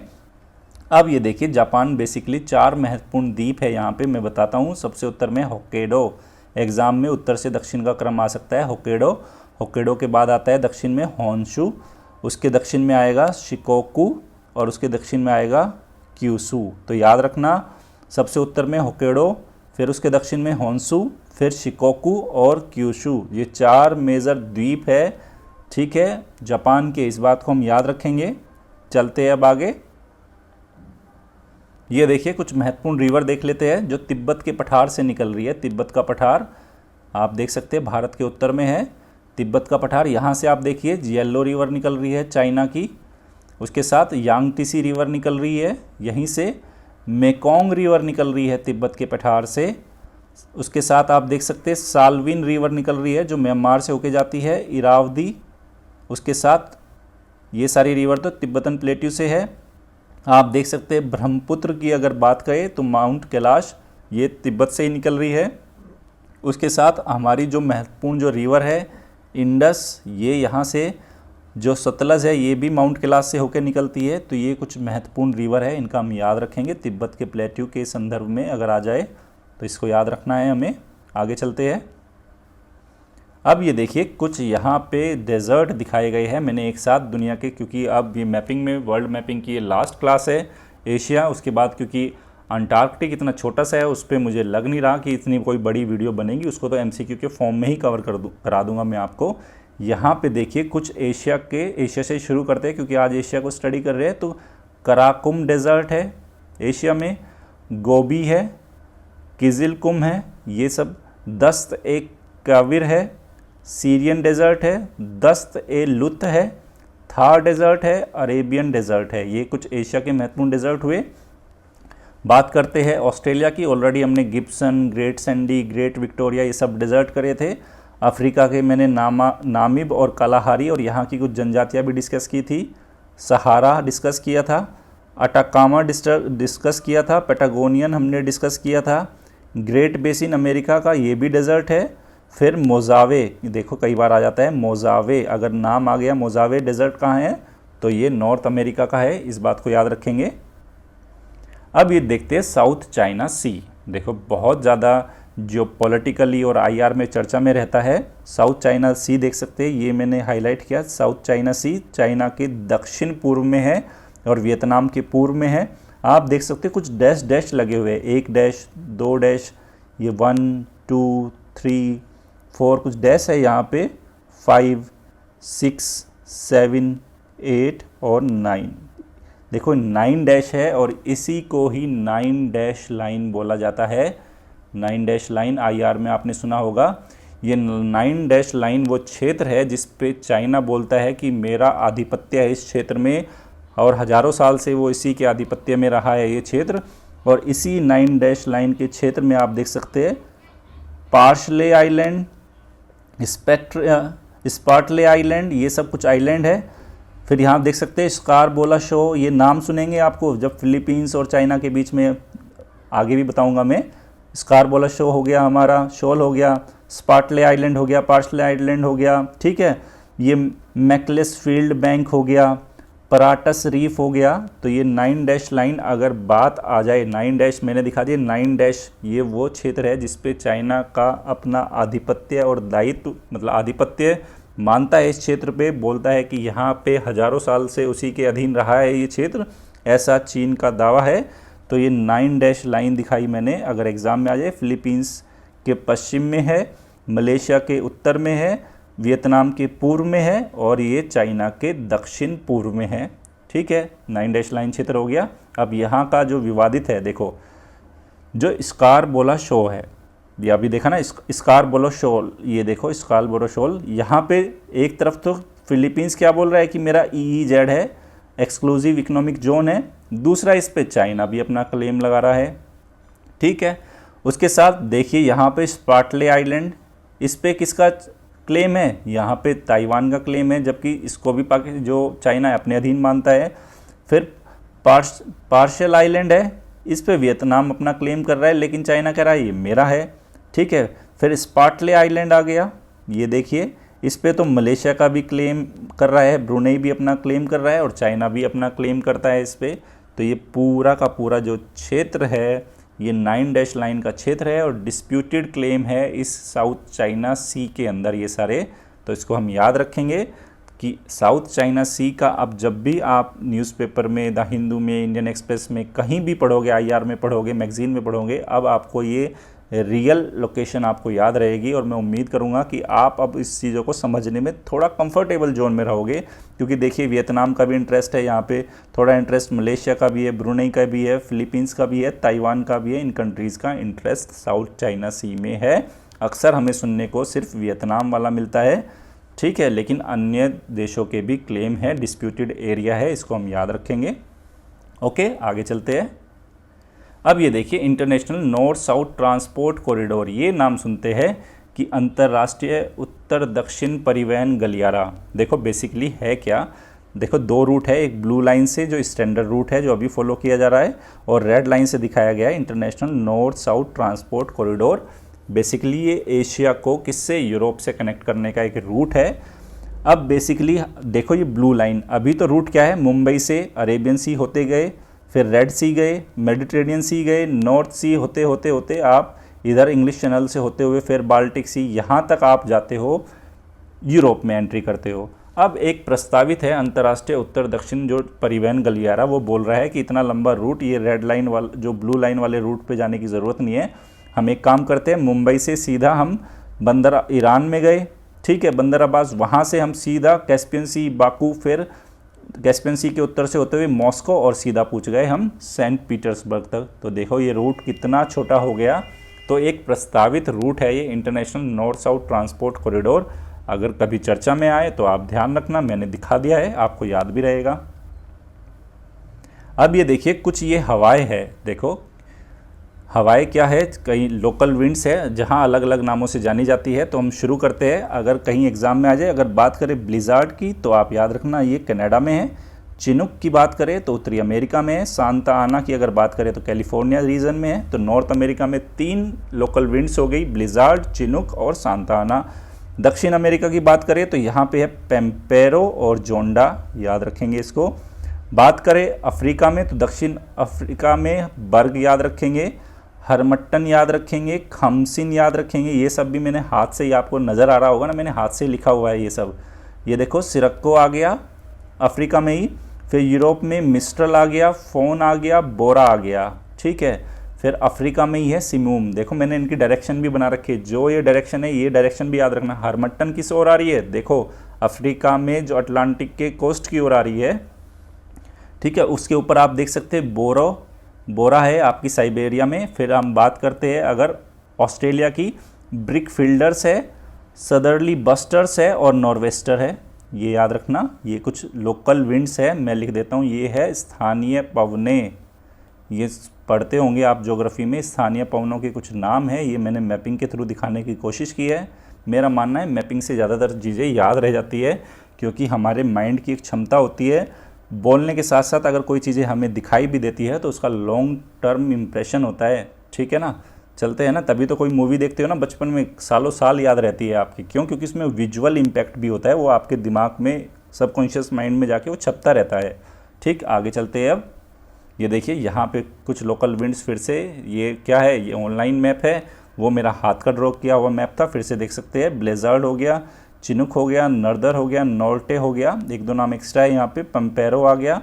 अब ये देखिए जापान बेसिकली 4 महत्वपूर्ण द्वीप है यहाँ पे, मैं बताता हूँ। सबसे उत्तर में होक्काइडो, एग्जाम में उत्तर से दक्षिण का क्रम आ सकता है, होक्काइडो के बाद आता है दक्षिण में होन्शु, उसके दक्षिण में आएगा शिकोकू और उसके दक्षिण में आएगा क्यूशू। तो याद रखना, सबसे उत्तर में होक्काइडो, फिर उसके दक्षिण में होन्शु, फिर शिकोकू और क्यूशू, ये 4 मेजर द्वीप है, ठीक है, जापान के। इस बात को हम याद रखेंगे। चलते हैं अब आगे, ये देखिए कुछ महत्वपूर्ण रिवर देख लेते हैं जो तिब्बत के पठार से निकल रही है। तिब्बत का पठार आप देख सकते हैं भारत के उत्तर में है, तिब्बत का पठार, यहाँ से आप देखिए येलो रिवर निकल रही है चाइना की, उसके साथ यांगतीसी रिवर निकल रही है, यहीं से मेकोंग रिवर निकल रही है तिब्बत के पठार से, उसके साथ आप देख सकते हैं साल्विन रिवर निकल रही है जो म्यांमार से होके जाती है, इरावदी, उसके साथ ये सारी रिवर तो तिब्बतन प्लेट्यू से है। आप देख सकते हैं ब्रह्मपुत्र की अगर बात करें तो माउंट कैलाश ये तिब्बत से ही निकल रही है। उसके साथ हमारी जो महत्वपूर्ण जो रिवर है इंडस, ये यहाँ से, जो सतलज है ये भी माउंट कैलाश से होकर निकलती है। तो ये कुछ महत्वपूर्ण रिवर है, इनका हम याद रखेंगे तिब्बत के प्लेट्यू के संदर्भ में अगर आ जाए तो इसको याद रखना है हमें। आगे चलते हैं, अब ये देखिए कुछ यहाँ पे डेजर्ट दिखाए गए हैं मैंने एक साथ दुनिया के, क्योंकि अब ये मैपिंग में वर्ल्ड मैपिंग की ये लास्ट क्लास है एशिया, उसके बाद क्योंकि अंटार्कटिक इतना छोटा सा है उस पर मुझे लग नहीं रहा कि इतनी कोई बड़ी वीडियो बनेगी, उसको तो एमसीक्यू के फॉर्म में ही कवर करा दूंगा मैं आपको। यहाँ पे देखिए कुछ एशिया से शुरू करते हैं क्योंकि आज एशिया को स्टडी कर रहे हैं। तो कराकुम डेजर्ट है एशिया में, गोबी है, किजिलकुम है, ये सब, दस्त ए काविर है, सीरियन डेजर्ट है, दस्त ए लुत है, थार डेजर्ट है, अरेबियन डेजर्ट है। ये कुछ एशिया के महत्वपूर्ण डेजर्ट हुए। बात करते हैं ऑस्ट्रेलिया की, ऑलरेडी हमने Gibson, great Sandy, great Victoria ये सब डेजर्ट करे थे। अफ्रीका के मैंने नामिब और कालाहारी और यहाँ की कुछ जनजातियाँ भी डिस्कस की थी। सहारा डिस्कस किया था, अटाकामा डिस्कस किया था, पैटागोनियन हमने डिस्कस किया था, ग्रेट बेसिन अमेरिका का ये भी डेजर्ट है। फिर मोजावे, देखो कई बार आ जाता है मोजावे, अगर नाम आ गया मोजावे डेजर्ट कहाँ है तो ये नॉर्थ अमेरिका का है, इस बात को याद रखेंगे। अब ये देखते हैं साउथ चाइना सी, देखो बहुत ज़्यादा जो पॉलिटिकली और आईआर में चर्चा में रहता है। साउथ चाइना सी देख सकते हैं, ये मैंने हाईलाइट किया, साउथ चाइना सी चाइना के दक्षिण पूर्व में है और वियतनाम के पूर्व में है। आप देख सकते हैं कुछ डैश डैश लगे हुए हैं, 1 डैश 2 डैश, ये 1 2 3 4 कुछ डैश है यहाँ पे, 5 6 7 8 और 9, देखो 9 डैश है और इसी को ही 9 डैश लाइन बोला जाता है। 9 डैश लाइन IR में आपने सुना होगा। ये 9 डैश लाइन वो क्षेत्र है जिस पे चाइना बोलता है कि मेरा आधिपत्य है इस क्षेत्र में, और हज़ारों साल से वो इसी के आधिपत्य में रहा है ये क्षेत्र। और इसी 9 डैश लाइन के क्षेत्र में आप देख सकते हैं पार्शले आइलैंड, स्पार्टले आइलैंड, ये सब कुछ आइलैंड है। फिर यहाँ देख सकते हैं स्कारबोला शो, ये नाम सुनेंगे आपको जब फिलीपींस और चाइना के बीच में, आगे भी बताऊंगा मैं। स्कारबोला शो हो गया हमारा, शोल हो गया, स्पार्टले आइलैंड हो गया, पार्शले आइलैंड हो गया, ठीक है। ये मैक्लेसफील्ड बैंक हो गया, पराटस रीफ हो गया। तो ये 9 डैश लाइन अगर बात आ जाए, 9 डैश मैंने दिखा दिया, 9 डैश ये वो क्षेत्र है जिस पे चाइना का अपना आधिपत्य और दायित्व, मतलब आधिपत्य मानता है इस क्षेत्र पे, बोलता है कि यहाँ पे हज़ारों साल से उसी के अधीन रहा है ये क्षेत्र, ऐसा चीन का दावा है। तो ये 9 डैश लाइन दिखाई मैंने, अगर एग्ज़ाम में आ जाए, फिलीपींस के पश्चिम में है, मलेशिया के उत्तर में है, वियतनाम के पूर्व में है, और ये चाइना के दक्षिण पूर्व में है, ठीक है। 9 डैश लाइन क्षेत्र हो गया। अब यहाँ का जो विवादित है, देखो जो स्कारबोला शो है, ये अभी देखा ना स्कारबोला शोल, ये देखो स्कारबोला शोल, यहाँ पे एक तरफ तो फिलीपींस क्या बोल रहा है कि मेरा EEZ है, एक्सक्लूसिव इकोनॉमिक जोन है, दूसरा इस पे चाइना भी अपना क्लेम लगा रहा है, ठीक है। उसके साथ देखिए यहाँ पे स्पार्टले आइलैंड, इस पे किसका क्लेम है, यहाँ पे ताइवान का क्लेम है, जबकि इसको भी जो चाइना अपने अधीन मानता है। फिर पार्शल आइलैंड है, इस पे वियतनाम अपना क्लेम कर रहा है, लेकिन चाइना कह रहा है ये मेरा है, ठीक है। फिर स्पार्टले आइलैंड आ गया, ये देखिए इस पे तो मलेशिया का भी क्लेम कर रहा है, ब्रुनेई भी अपना क्लेम कर रहा है, और चाइना भी अपना क्लेम करता है इस पे। तो ये पूरा का पूरा जो क्षेत्र है ये 9 डैश लाइन का क्षेत्र है, और डिस्प्यूटेड क्लेम है इस साउथ चाइना सी के अंदर ये सारे। तो इसको हम याद रखेंगे कि साउथ चाइना सी का अब जब भी आप न्यूज़पेपर में, द हिंदू में, इंडियन एक्सप्रेस में, कहीं भी पढ़ोगे, IR में पढ़ोगे, मैगजीन में पढ़ोगे, अब आपको ये रियल लोकेशन आपको याद रहेगी। और मैं उम्मीद करूंगा कि आप अब इस चीज़ों को समझने में थोड़ा कंफर्टेबल जोन में रहोगे, क्योंकि देखिए वियतनाम का भी इंटरेस्ट है यहाँ पे, थोड़ा इंटरेस्ट मलेशिया का भी है, ब्रुनेई का भी है, फिलीपींस का भी है, ताइवान का भी है। इन कंट्रीज़ का इंटरेस्ट साउथ चाइना सी में है। अक्सर हमें सुनने को सिर्फ वियतनाम वाला मिलता है, ठीक है, लेकिन अन्य देशों के भी क्लेम है, डिस्प्यूटेड एरिया है, इसको हम याद रखेंगे। ओके, आगे चलते हैं। अब ये देखिए international north south transport corridor, ये नाम सुनते हैं कि अंतर्राष्ट्रीय उत्तर दक्षिण परिवहन गलियारा। देखो बेसिकली है क्या, देखो 2 रूट है, एक ब्लू लाइन से जो स्टैंडर्ड रूट है जो अभी फॉलो किया जा रहा है, और रेड लाइन से दिखाया गया है international north south transport corridor. Basically ये एशिया को किससे, यूरोप से कनेक्ट करने का एक रूट है। अब बेसिकली देखो ये ब्लू लाइन, अभी तो रूट क्या है, मुंबई से अरेबियन सी होते गए, फिर रेड सी गए, मेडिटेरेनियन सी गए, नॉर्थ सी होते होते होते आप इधर इंग्लिश चैनल से होते हुए फिर बाल्टिक सी, यहाँ तक आप जाते हो, यूरोप में एंट्री करते हो। अब एक प्रस्तावित है अंतर्राष्ट्रीय उत्तर दक्षिण जो परिवहन गलियारा, वो बोल रहा है कि इतना लंबा रूट, ये रेड लाइन वाला जो ब्लू लाइन वाले रूट पे जाने की ज़रूरत नहीं है। हम एक काम करते हैं, मुंबई से सीधा हम बंदर ईरान में गए, ठीक है, बंदर अब्बास, वहाँ से हम सीधा कैस्पियन सी, बाकू, फिर कैस्पियन सी के उत्तर से होते हुए मॉस्को, और सीधा पूछ गए हम सेंट पीटर्सबर्ग तक। तो देखो ये रूट कितना छोटा हो गया। तो एक प्रस्तावित रूट है ये international north south transport corridor. अगर कभी चर्चा में आए तो आप ध्यान रखना, मैंने दिखा दिया है, आपको याद भी रहेगा। अब ये देखिए कुछ ये हवाएं है, देखो हवाएं क्या है, कई लोकल विंड्स है जहाँ अलग अलग नामों से जानी जाती है। तो हम शुरू करते हैं, अगर कहीं एग्जाम में आ जाए। अगर बात करें ब्लिज़ार्ड की तो आप याद रखना ये कनाडा में है, चिनुक की बात करें तो उत्तरी अमेरिका में है, सांता आना की अगर बात करें तो कैलिफोर्निया रीजन में है। तो नॉर्थ अमेरिका में 3 लोकल विंड्स हो गई, ब्लिज़ार्ड, चिनुक और सांता आना। दक्षिण अमेरिका की बात करें तो यहाँ पे है पेम्पेरो और जोंडा, याद रखेंगे इसको। बात करें अफ्रीका में तो दक्षिण अफ्रीका में बर्ग याद रखेंगे, हरमट्टन याद रखेंगे, खमसिन याद रखेंगे। ये सब भी मैंने हाथ से ही, आपको नज़र आ रहा होगा ना, मैंने हाथ से लिखा हुआ है ये सब। ये देखो सिरक्को आ गया अफ्रीका में ही, फिर यूरोप में मिस्ट्रल आ गया, फोन आ गया, बोरा आ गया, ठीक है। फिर अफ्रीका में ही है सिमूम, देखो मैंने इनकी डायरेक्शन भी बना रखी है, जो ये डायरेक्शन है ये डायरेक्शन भी याद रखना। हरमट्टन किस ओर आ रही है, देखो अफ्रीका में जो अटलांटिक के कोस्ट की ओर आ रही है, ठीक है। उसके ऊपर आप देख सकते हैं बोरा है आपकी साइबेरिया में। फिर हम बात करते हैं अगर ऑस्ट्रेलिया की ब्रिक फील्डर्स है, सदर्ली बस्टर्स है और नॉर्वेस्टर है। ये याद रखना। ये कुछ लोकल विंड्स है, मैं लिख देता हूँ, ये है स्थानीय पवनें। ये पढ़ते होंगे आप ज्योग्राफी में, स्थानीय पवनों के कुछ नाम है। ये मैंने मैपिंग के थ्रू दिखाने की कोशिश की है। मेरा मानना है मैपिंग से ज़्यादातर चीज़ें याद रह जाती है, क्योंकि हमारे माइंड की एक क्षमता होती है, बोलने के साथ साथ अगर कोई चीज़ें हमें दिखाई भी देती है तो उसका लॉन्ग टर्म इम्प्रेशन होता है। ठीक है ना, चलते हैं ना। तभी तो कोई मूवी देखते हो ना बचपन में, सालों साल याद रहती है आपकी। क्यों? क्योंकि इसमें विजुअल इम्पैक्ट भी होता है, वो आपके दिमाग में, सबकॉन्शियस माइंड में जाके वो छपता रहता है। ठीक, आगे चलते हैं। अब ये देखिए यहाँ पे कुछ लोकल विंड्स फिर से। ये क्या है? ये ऑनलाइन मैप है, वो मेरा हाथ का ड्रॉ किया हुआ मैप था, फिर से देख सकते हैं। ब्लेजर्ड हो गया, चिनुक हो गया, नर्दर हो गया, नॉर्टे हो गया, एक दो नाम एक्स्ट्रा है यहाँ पे। पंपेरो आ गया,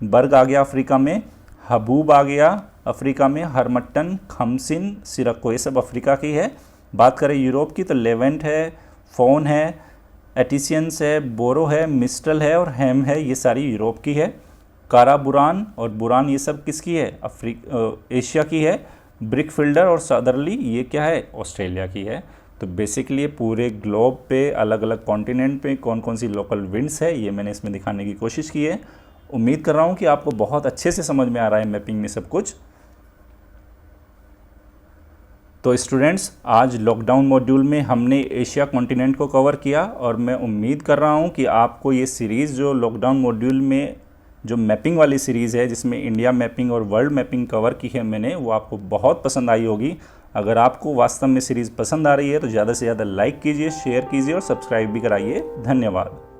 बर्ग आ गया अफ्रीका में, हबूब आ गया अफ्रीका में, हरमट्टन, खमसिन, सिरको, ये सब अफ्रीका की है। बात करें यूरोप की तो लेवेंट है, फोन है, एटिसियंस है, बोरो है, मिस्टल है और हैम है, ये सारी यूरोप की है। कारा बुरान और बुरान ये सब किसकी है? एशिया की है। ब्रिक फिल्डर और सदरली ये क्या है? ऑस्ट्रेलिया की है। तो बेसिकली पूरे ग्लोब पे, अलग अलग कॉन्टिनेंट पे कौन कौन सी लोकल विंड्स है, ये मैंने इसमें दिखाने की कोशिश की है। उम्मीद कर रहा हूँ कि आपको बहुत अच्छे से समझ में आ रहा है मैपिंग में सब कुछ। तो स्टूडेंट्स, आज लॉकडाउन मॉड्यूल में हमने एशिया कॉन्टिनेंट को कवर किया और मैं उम्मीद कर रहा हूँ कि आपको ये सीरीज़ जो लॉकडाउन मॉड्यूल में जो मैपिंग वाली सीरीज़ है, जिसमें इंडिया मैपिंग और वर्ल्ड मैपिंग कवर की है मैंने, वो आपको बहुत पसंद आई होगी। अगर आपको वास्तव में सीरीज़ पसंद आ रही है तो ज़्यादा से ज़्यादा लाइक कीजिए, शेयर कीजिए और सब्सक्राइब भी कराइए। धन्यवाद।